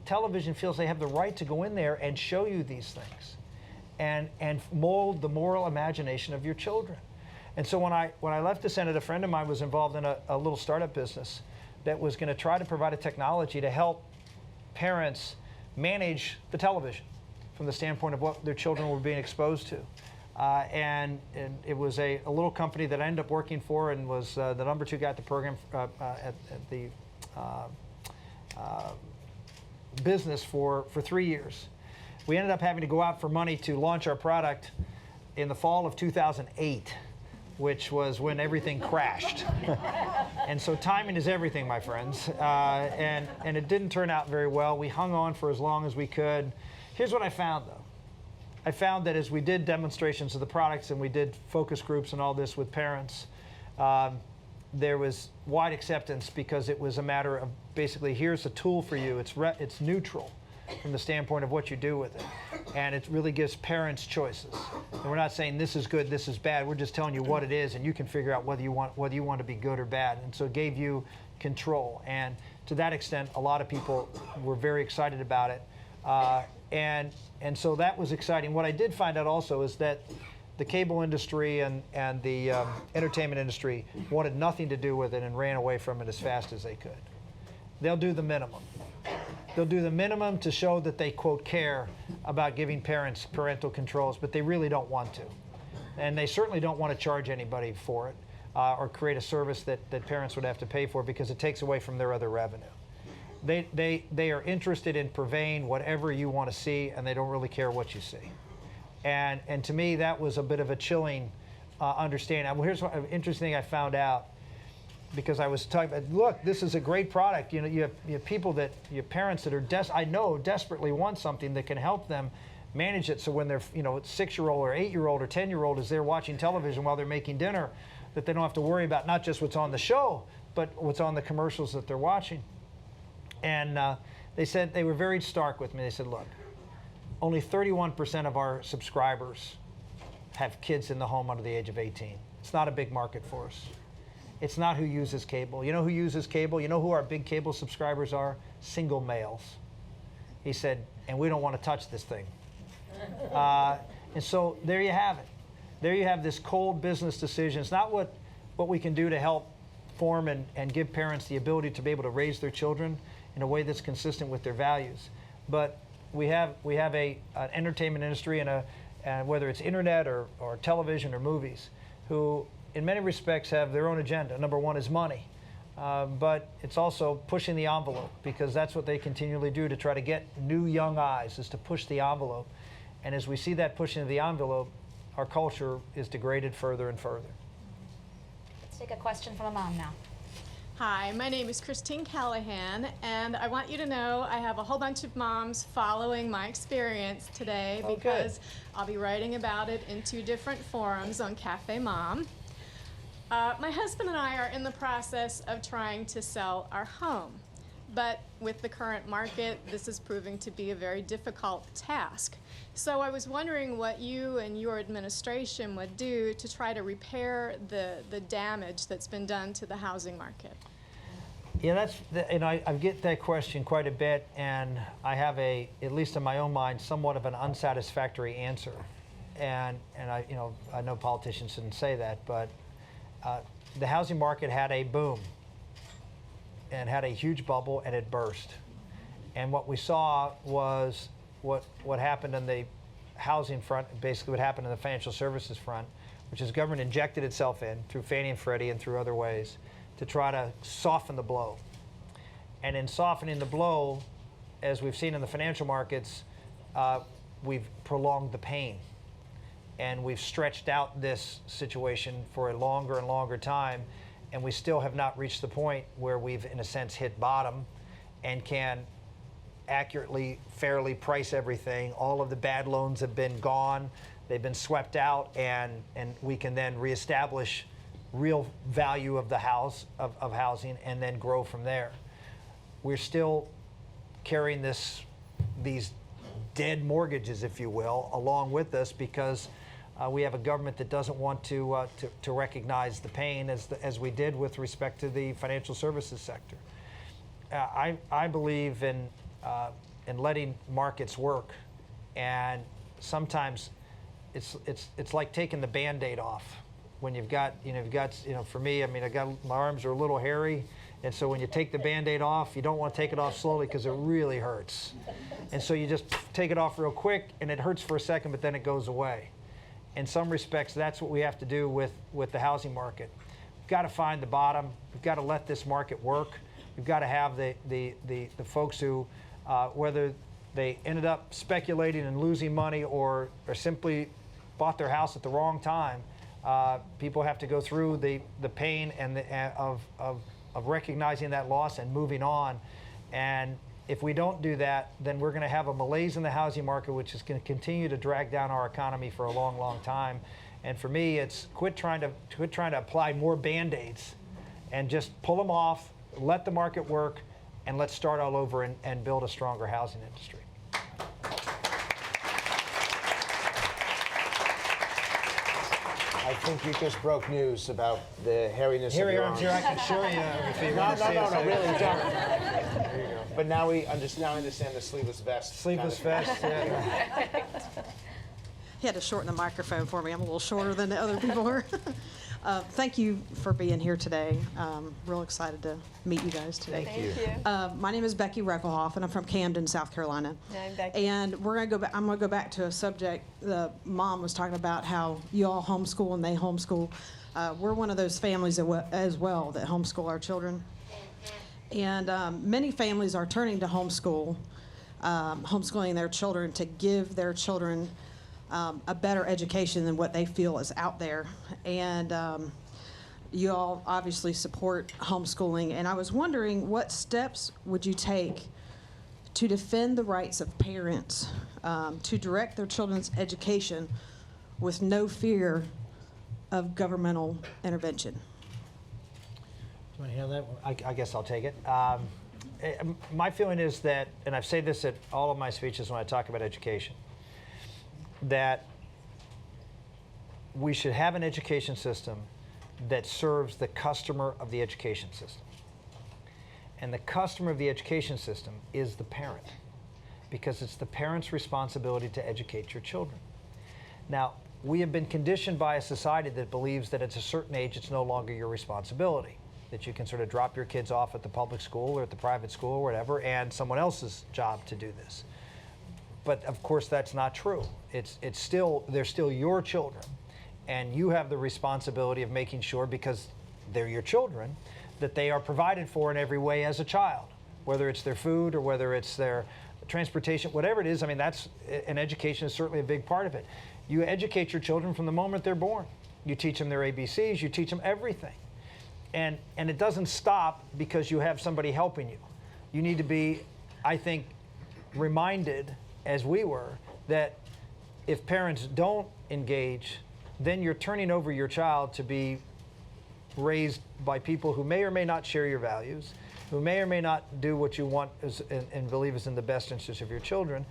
television feels they have the right to go in there and show you these things and mold the moral imagination of your children. And so when I left the Senate, a friend of mine was involved in a little startup business that was going to try to provide a technology to help parents manage the television from the standpoint of what their children were being exposed to. And it was a little company that I ended up working for and was the number 2 guy at the program at the business for 3 years. We ended up having to go out for money to launch our product in the fall of 2008, which was when everything crashed. And so timing is everything, my friends. And it didn't turn out very well. We hung on for as long as we could. Here's what I found, though. I found that as we did demonstrations of the products and we did focus groups and all this with parents, there was wide acceptance because it was a matter of basically, here's a tool for you. It's neutral from the standpoint of what you do with it. And it really gives parents choices. And we're not saying this is good, this is bad. We're just telling you what it is, and you can figure out whether you want to be good or bad. And so it gave you control. And to that extent, a lot of people were very excited about it. And so that was exciting. What I did find out also is that the cable industry and the entertainment industry wanted nothing to do with it and ran away from it as fast as they could. They'll do the minimum. They'll do the minimum to show that they, quote, care about giving parents parental controls, but they really don't want to. And they certainly don't want to charge anybody for it or create a service that parents would have to pay for because it takes away from their other revenue. They are interested in purveying whatever you want to see, and they don't really care what you see. And to me, that was a bit of a chilling understanding. Well, here's an interesting thing I found out, because I was talking about, look, this is a great product. You know, you have people that, your parents that are I know desperately want something that can help them manage it. So when they're, 6-year-old or 8-year-old or 10-year-old is there watching television while they're making dinner, that they don't have to worry about not just what's on the show, but what's on the commercials that they're watching. And they said, they were very stark with me. They said, look, only 31% of our subscribers have kids in the home under the age of 18. It's not a big market for us. It's not who uses cable. You know who uses cable? You know who our big cable subscribers are? Single males. He said, and we don't want to touch this thing. And so there you have it. There you have this cold business decision. It's not what we can do to help form and give parents the ability to be able to raise their children in a way that's consistent with their values. But we have an entertainment industry and whether it's internet or television or movies, who in many respects have their own agenda. Number one is money, but it's also pushing the envelope, because that's what they continually do to try to get new young eyes, is to push the envelope. And as we see that pushing of the envelope, our culture is degraded further and further. Let's take a question from a mom now. Hi, my name is Christine Callahan, and I want you to know I have a whole bunch of moms following my experience today because I'll be writing about it in 2 different forums on CafeMom. My husband and I are in the process of trying to sell our home, but with the current market, this is proving to be a very difficult task. So I was wondering what you and your administration would do to try to repair the damage that's been done to the housing market. Yeah, I get that question quite a bit, and I have at least in my own mind, somewhat of an unsatisfactory answer. And I know politicians shouldn't say that, but the housing market had a boom and had a huge bubble, and it burst. And what we saw was what happened in the housing front, basically what happened in the financial services front, which is government injected itself in through Fannie and Freddie and through other ways to try to soften the blow. And in softening the blow, as we've seen in the financial markets, we've prolonged the pain. And we've stretched out this situation for a longer and longer time, and we still have not reached the point where we've, in a sense, hit bottom and can accurately, fairly price everything. All of the bad loans have been gone. They've been swept out, and we can then reestablish real value of the house, of housing, and then grow from there. We're still carrying these dead mortgages, if you will, along with us, because we have a government that doesn't want to recognize the pain as we did with respect to the financial services sector. I believe in letting markets work, and sometimes it's like taking the Band-Aid off. When you've got for me, I mean, my arms are a little hairy, and so when you take the Band-Aid off, you don't want to take it off slowly because it really hurts. And so you just take it off real quick, and it hurts for a second, but then it goes away. In some respects, that's what we have to do with the housing market. We've got to find the bottom. We've got to let this market work. We've got to have the folks who, whether they ended up speculating and losing money or simply bought their house at the wrong time, people have to go through the pain and of recognizing that loss and moving on. And if we don't do that, then we're going to have a malaise in the housing market, which is going to continue to drag down our economy for a long, long time. And for me, it's quit trying to apply more Band-Aids and just pull them off, let the market work, and let's start all over and build a stronger housing industry. I think you just broke news about the hairiness of your arms. Here, I can show you if you want to see it. No, really don't. There you go. But now I understand the sleeveless vest. Sleeveless vest, yeah. He had to shorten the microphone for me. I'm a little shorter than the other people were. Thank you for being here today. Real excited to meet you guys today. Thank you. My name is Becky Reckelhoff, and I'm from Camden, South Carolina. I'm Becky. And we're gonna go back. I'm gonna go back to a subject the mom was talking about, how you all homeschool and they homeschool. We're one of those families as well that homeschool our children. And many families are turning to homeschool, homeschooling their children to give their children a better education than what they feel is out there. And you all obviously support homeschooling. And I was wondering, what steps would you take to defend the rights of parents to direct their children's education with no fear of governmental intervention? Do you want to hear that one? I guess I'll take it. My feeling is that, and I've said this at all of my speeches when I talk about education, that we should have an education system that serves the customer of the education system. And the customer of the education system is the parent, because it's the parent's responsibility to educate your children. Now, we have been conditioned by a society that believes that at a certain age it's no longer your responsibility, that you can sort of drop your kids off at the public school or at the private school or whatever, and someone else's job to do this. But of course that's not true. They're still your children, and you have the responsibility of making sure, because they're your children, that they are provided for in every way as a child, whether it's their food or whether it's their transportation, whatever it is. I mean, and education is certainly a big part of it. You educate your children from the moment they're born. You teach them their ABCs, you teach them everything. And it doesn't stop because you have somebody helping you. You need to be, I think, reminded, as we were, that if parents don't engage, then you're turning over your child to be raised by people who may or may not share your values, who may or may not do what you want and believe is in the best interest of your children,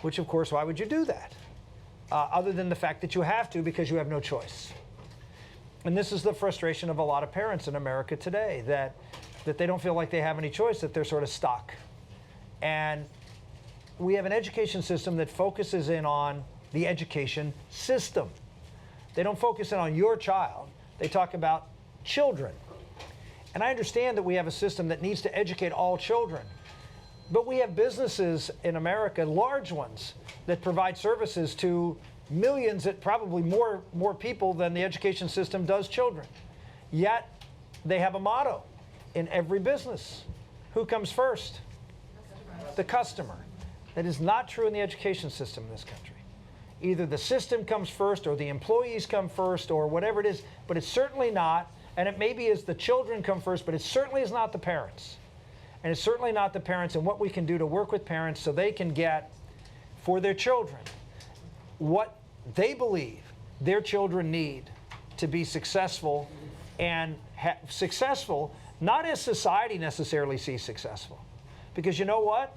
which of course, why would you do that? Other than the fact that you have to, because you have no choice. And this is the frustration of a lot of parents in America today, that they don't feel like they have any choice, that they're sort of stuck. And we have an education system that focuses in on the education system. They don't focus in on your child. They talk about children. And I understand that we have a system that needs to educate all children. But we have businesses in America, large ones, that provide services to millions, probably more people than the education system does children. Yet they have a motto in every business. Who comes first? The customer. That is not true in the education system in this country. Either the system comes first or the employees come first or whatever it is, but it's certainly not, and it maybe is the children come first, but it certainly is not the parents. And it's certainly not the parents, and what we can do to work with parents so they can get for their children what they believe their children need to be successful, and successful not as society necessarily sees successful. Because you know what?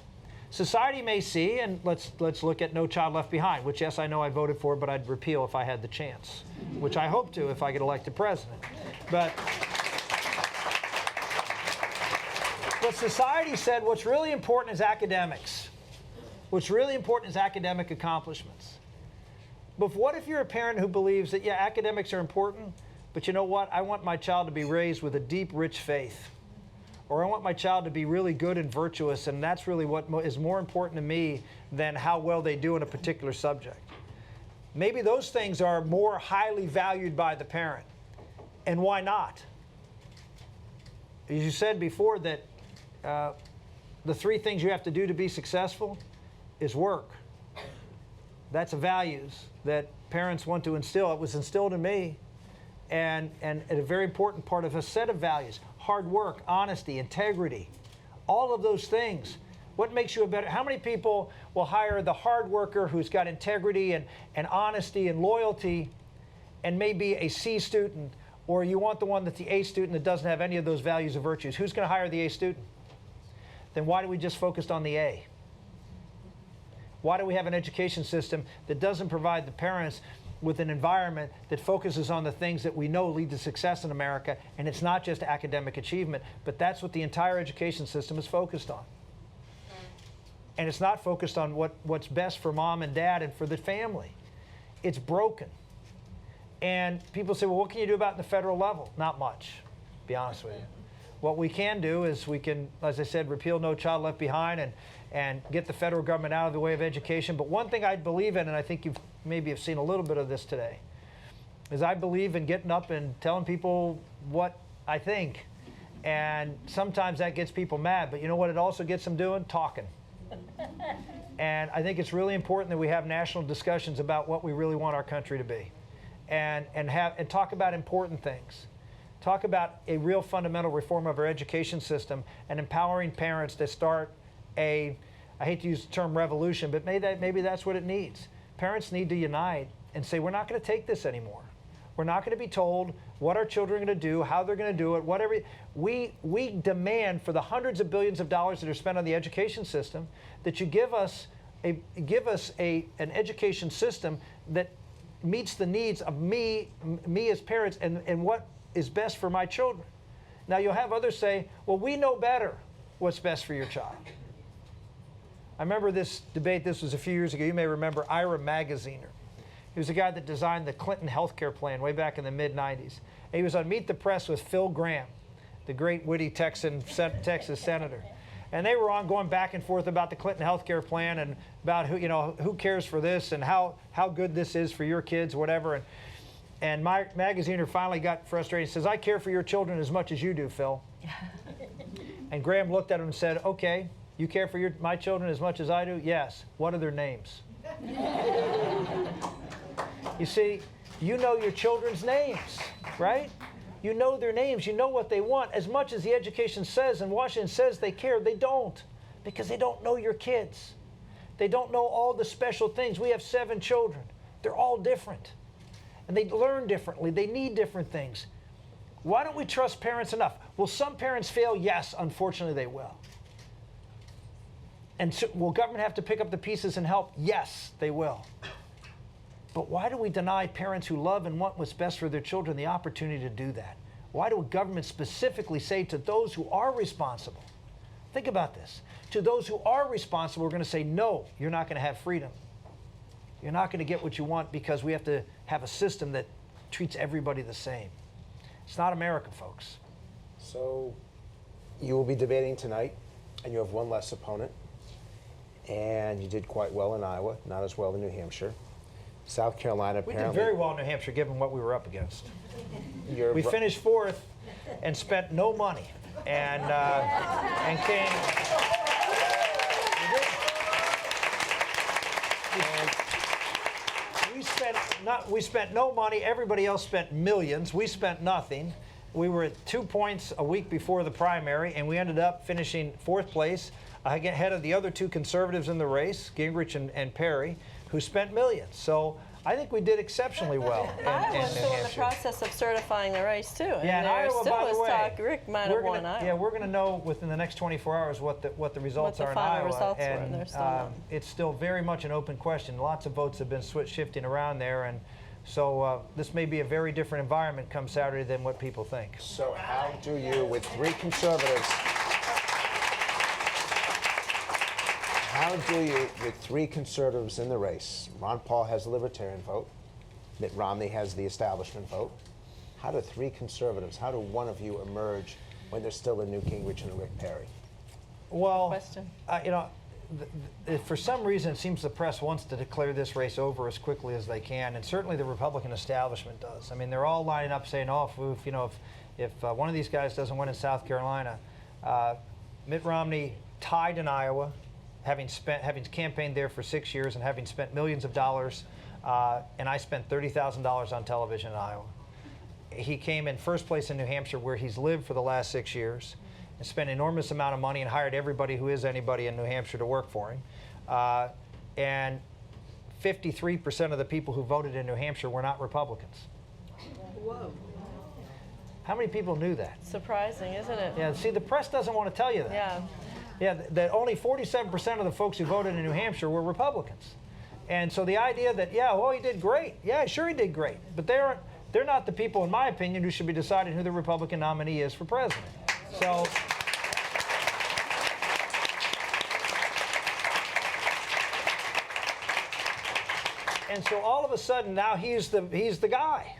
Society may see, and let's look at No Child Left Behind, which, yes, I know I voted for, but I'd repeal if I had the chance, which I hope to if I get elected president. But society said what's really important is academics. What's really important is academic accomplishments. But what if you're a parent who believes that, yeah, academics are important, but you know what? I want my child to be raised with a deep, rich faith. Or I want my child to be really good and virtuous, and that's really what is more important to me than how well they do in a particular subject. Maybe those things are more highly valued by the parent. And why not? As you said before, that the three things you have to do to be successful is work. That's a values that parents want to instill. It was instilled in me, and a very important part of a set of values. Hard work, honesty, integrity, all of those things. What makes you a better, how many people will hire the hard worker who's got integrity and honesty and loyalty and maybe a C student, or you want the one that's the A student that doesn't have any of those values or virtues? Who's going to hire the A student? Then why do we just focus on the A? Why do we have an education system that doesn't provide the parents with an environment that focuses on the things that we know lead to success in America? And it's not just academic achievement, but that's what the entire education system is focused on. And it's not focused on what's best for mom and dad and for the family. it's broken. And people say, well, what can you do about it at the federal level? Not much, to be honest with you. What we can do is we can, as I said, repeal No Child Left Behind and get the federal government out of the way of education. But one thing I believe in, and I think you've maybe have seen a little bit of this today, is I believe in getting up and telling people what I think. And sometimes that gets people mad, but you know what it also gets them doing? Talking. And I think it's really important that we have national discussions about what we really want our country to be. And talk about important things. Talk about a real fundamental reform of our education system and empowering parents to start I hate to use the term revolution, but maybe that's what it needs. Parents need to unite and say, we're not going to take this anymore. We're not going to be told what our children are going to do, how they're going to do it, whatever. We demand for the hundreds of billions of dollars that are spent on the education system that you give us an education system that meets the needs of me as parents and what is best for my children. Now you'll have others say, well, we know better what's best for your child. I remember this debate, this was a few years ago. You may remember Ira Magaziner. He was the guy that designed the Clinton healthcare plan way back in the mid-90s. And he was on Meet the Press with Phil Gramm, the great witty Texas senator. And they were on going back and forth about the Clinton healthcare plan and about who cares for this and how good this is for your kids, whatever. And my Magaziner finally got frustrated. He says, I care for your children as much as you do, Phil. And Graham looked at him and said, okay, you care for my children as much as I do? Yes. What are their names? You see, you know your children's names, right? You know their names. You know what they want. As much as the education says and Washington says they care, they don't, because they don't know your kids. They don't know all the special things. We have 7 children. They're all different. And they learn differently. They need different things. Why don't we trust parents enough? Will some parents fail? Yes, unfortunately they will. And so, will government have to pick up the pieces and help? Yes, they will. But why do we deny parents who love and want what's best for their children the opportunity to do that? Why do government specifically say to those who are responsible, think about this, to those who are responsible, we're going to say, no, you're not going to have freedom. You're not going to get what you want because we have to have a system that treats everybody the same. It's not America, folks. So you will be debating tonight, and you have one less opponent. And you did quite well in Iowa, not as well in New Hampshire. South Carolina, apparently. We did very well in New Hampshire, given what we were up against. We finished 4th and spent no money, and came. We spent no money. Everybody else spent millions. We spent nothing. We were at 2 points a week before the primary, and we ended up finishing 4th place, ahead of the other 2 conservatives in the race, Gingrich and Perry, who spent millions. So I think we did exceptionally well in New Iowa's still in the Hampshire. process of certifying the race, too. Yeah, and Iowa, still by the is way, talk Rick might have won Iowa. Yeah, we're going to know within the next 24 hours what the results are in Iowa. Results were, and they're still not. It's still very much an open question. Lots of votes have been shifting around there, and so this may be a very different environment come Saturday than what people think. So how do you, with 3 conservatives, how do you, with 3 conservatives in the race, Ron Paul has the libertarian vote, Mitt Romney has the establishment vote, how do 3 conservatives, how do one of you emerge when there's still a Newt Gingrich and a Rick Perry? Well, for some reason, it seems the press wants to declare this race over as quickly as they can, and certainly the Republican establishment does. I mean, they're all lining up saying, "Oh, if one of these guys doesn't win in South Carolina," Mitt Romney tied in Iowa, having campaigned there for 6 years and having spent millions of dollars, and I spent $30,000 on television in Iowa. He came in 1st place in New Hampshire, where he's lived for the last 6 years. And spent an enormous amount of money and hired everybody who is anybody in New Hampshire to work for him. And 53% of the people who voted in New Hampshire were not Republicans. Whoa. How many people knew that? Surprising, isn't it? Yeah, see, the press doesn't want to tell you that. Yeah. Yeah, that only 47% of the folks who voted in New Hampshire were Republicans. And so the idea that, yeah, well, he did great. Yeah, sure he did great. But they're not the people, in my opinion, who should be deciding who the Republican nominee is for president. So, And so all of a sudden now he's the guy.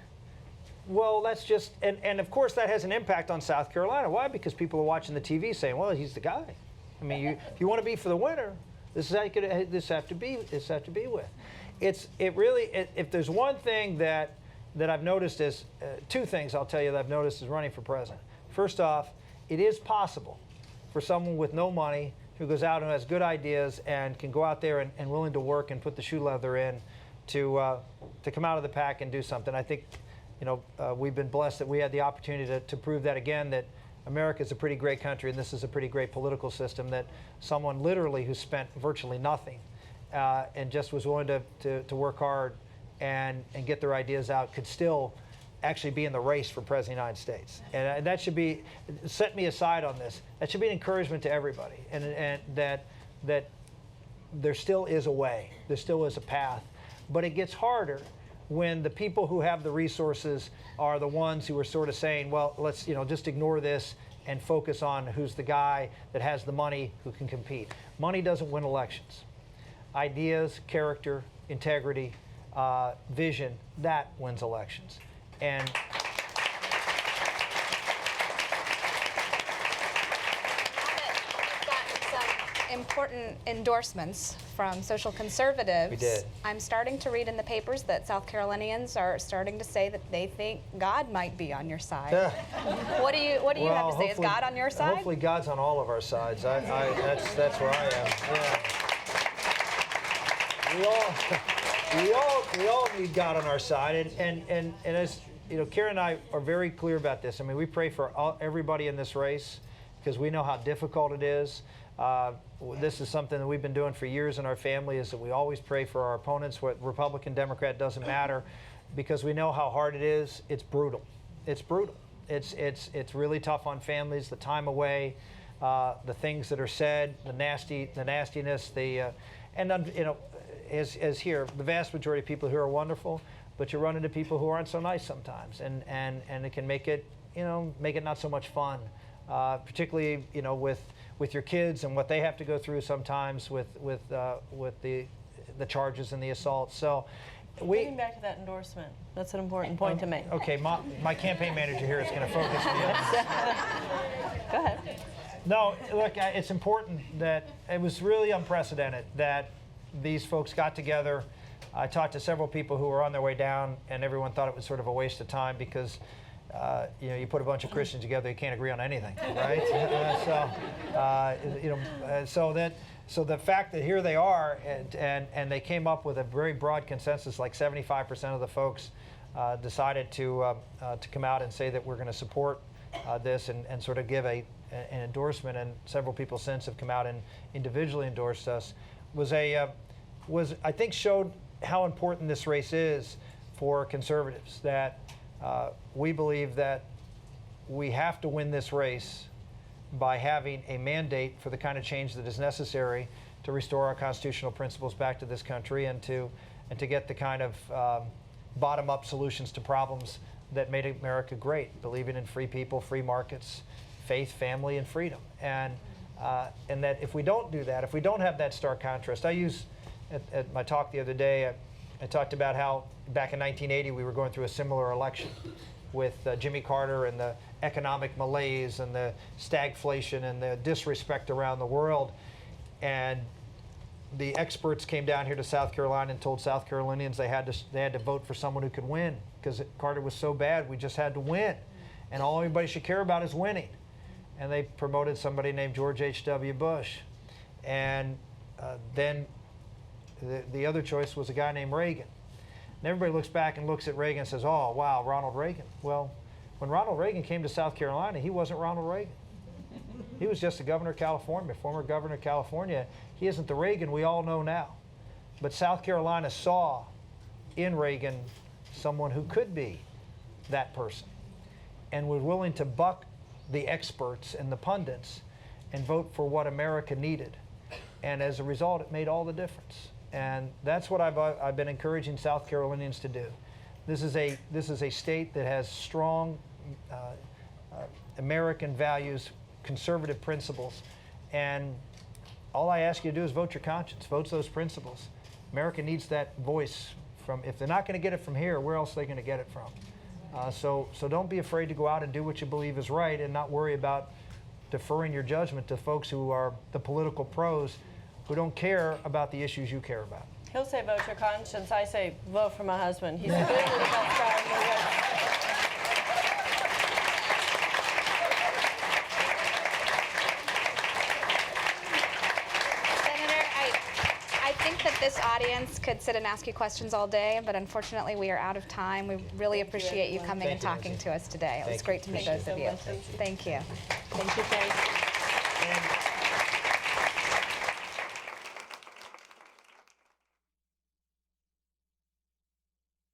Well, that's just, and of course that has an impact on South Carolina. Why? Because people are watching the TV saying, well, he's the guy. I mean, if you want to be for the winner, this is how you could, this have to be with. If there's one thing that I've noticed is, two things I'll tell you that I've noticed is running for president. First off, it is possible for someone with no money who goes out and has good ideas and can go out there and willing to work and put the shoe leather in to come out of the pack and do something. I think, we've been blessed that we had the opportunity to prove that again, that America is a pretty great country and this is a pretty great political system, that someone literally who spent virtually nothing and just was willing to work hard and get their ideas out could still actually be in the race for President of the United States. And that should be, set me aside on this, that should be an encouragement to everybody, and that there still is a way, there still is a path. But it gets harder when the people who have the resources are the ones who are sort of saying, well, let's just ignore this and focus on who's the guy that has the money who can compete. Money doesn't win elections. Ideas, character, integrity, vision, that wins elections. And important endorsements from social conservatives. We did. I'm starting to read in the papers that South Carolinians are starting to say that they think God might be on your side. What do you have to say? Is God on your side? Hopefully God's on all of our sides. That's where I am. Yeah. We all need God on our side, and as Karen and I are very clear about this. I mean, we pray for everybody in this race because we know how difficult it is. This is something that we've been doing for years in our family, is that we always pray for our opponents, what Republican, Democrat, doesn't matter, because we know how hard it is. It's brutal. It's brutal. It's really tough on families, the time away, the things that are said, the nastiness, as here, the vast majority of people here are wonderful, but you run into people who aren't so nice sometimes, and it can make it not so much fun, particularly with your kids and what they have to go through sometimes with the charges and the assaults. So Getting back to that endorsement, that's an important point to make. Okay, my campaign manager here is going to focus me on this. Go ahead. No, look, it's important that it was really unprecedented that these folks got together. I talked to several people who were on their way down, and everyone thought it was sort of a waste of time because you put a bunch of Christians together, you can't agree on anything, right? So the fact that here they are, and they came up with a very broad consensus, like 75% of the folks decided to come out and say that we're going to support this and sort of give an endorsement, and several people since have come out and individually endorsed us, was I think showed how important this race is for conservatives, that we believe that we have to win this race by having a mandate for the kind of change that is necessary to restore our constitutional principles back to this country, and to get the kind of bottom-up solutions to problems that made America great, believing in free people, free markets, faith, family, and freedom. And that if we don't do that, if we don't have that stark contrast, I use at my talk the other day, I talked about how back in 1980 we were going through a similar election with Jimmy Carter and the economic malaise and the stagflation and the disrespect around the world. And the experts came down here to South Carolina and told South Carolinians they had to vote for someone who could win, because Carter was so bad, we just had to win. And all anybody should care about is winning. And they promoted somebody named George H.W. Bush. And then the other choice was a guy named Reagan. And everybody looks back and looks at Reagan and says, oh, wow, Ronald Reagan. Well, when Ronald Reagan came to South Carolina, he wasn't Ronald Reagan. He was just the governor of California, former governor of California. He isn't the Reagan we all know now. But South Carolina saw in Reagan someone who could be that person, and was willing to buck the experts and the pundits and vote for what America needed. And as a result, it made all the difference. And that's what I've been encouraging South Carolinians to do. This is a state that has strong American values, conservative principles, and all I ask you to do is vote your conscience, vote those principles. America needs that voice from, if they're not going to get it from here, where else are they going to get it from? So don't be afraid to go out and do what you believe is right and not worry about deferring your judgment to folks who are the political pros who don't care about the issues you care about. He'll say vote your conscience. I say vote for my husband. He's clearly the best guy in the world. Senator, I think that this audience could sit and ask you questions all day, but unfortunately we are out of time. We really appreciate you coming and talking to us today. It was great to meet both of you. Thank you. Thank you, Kate.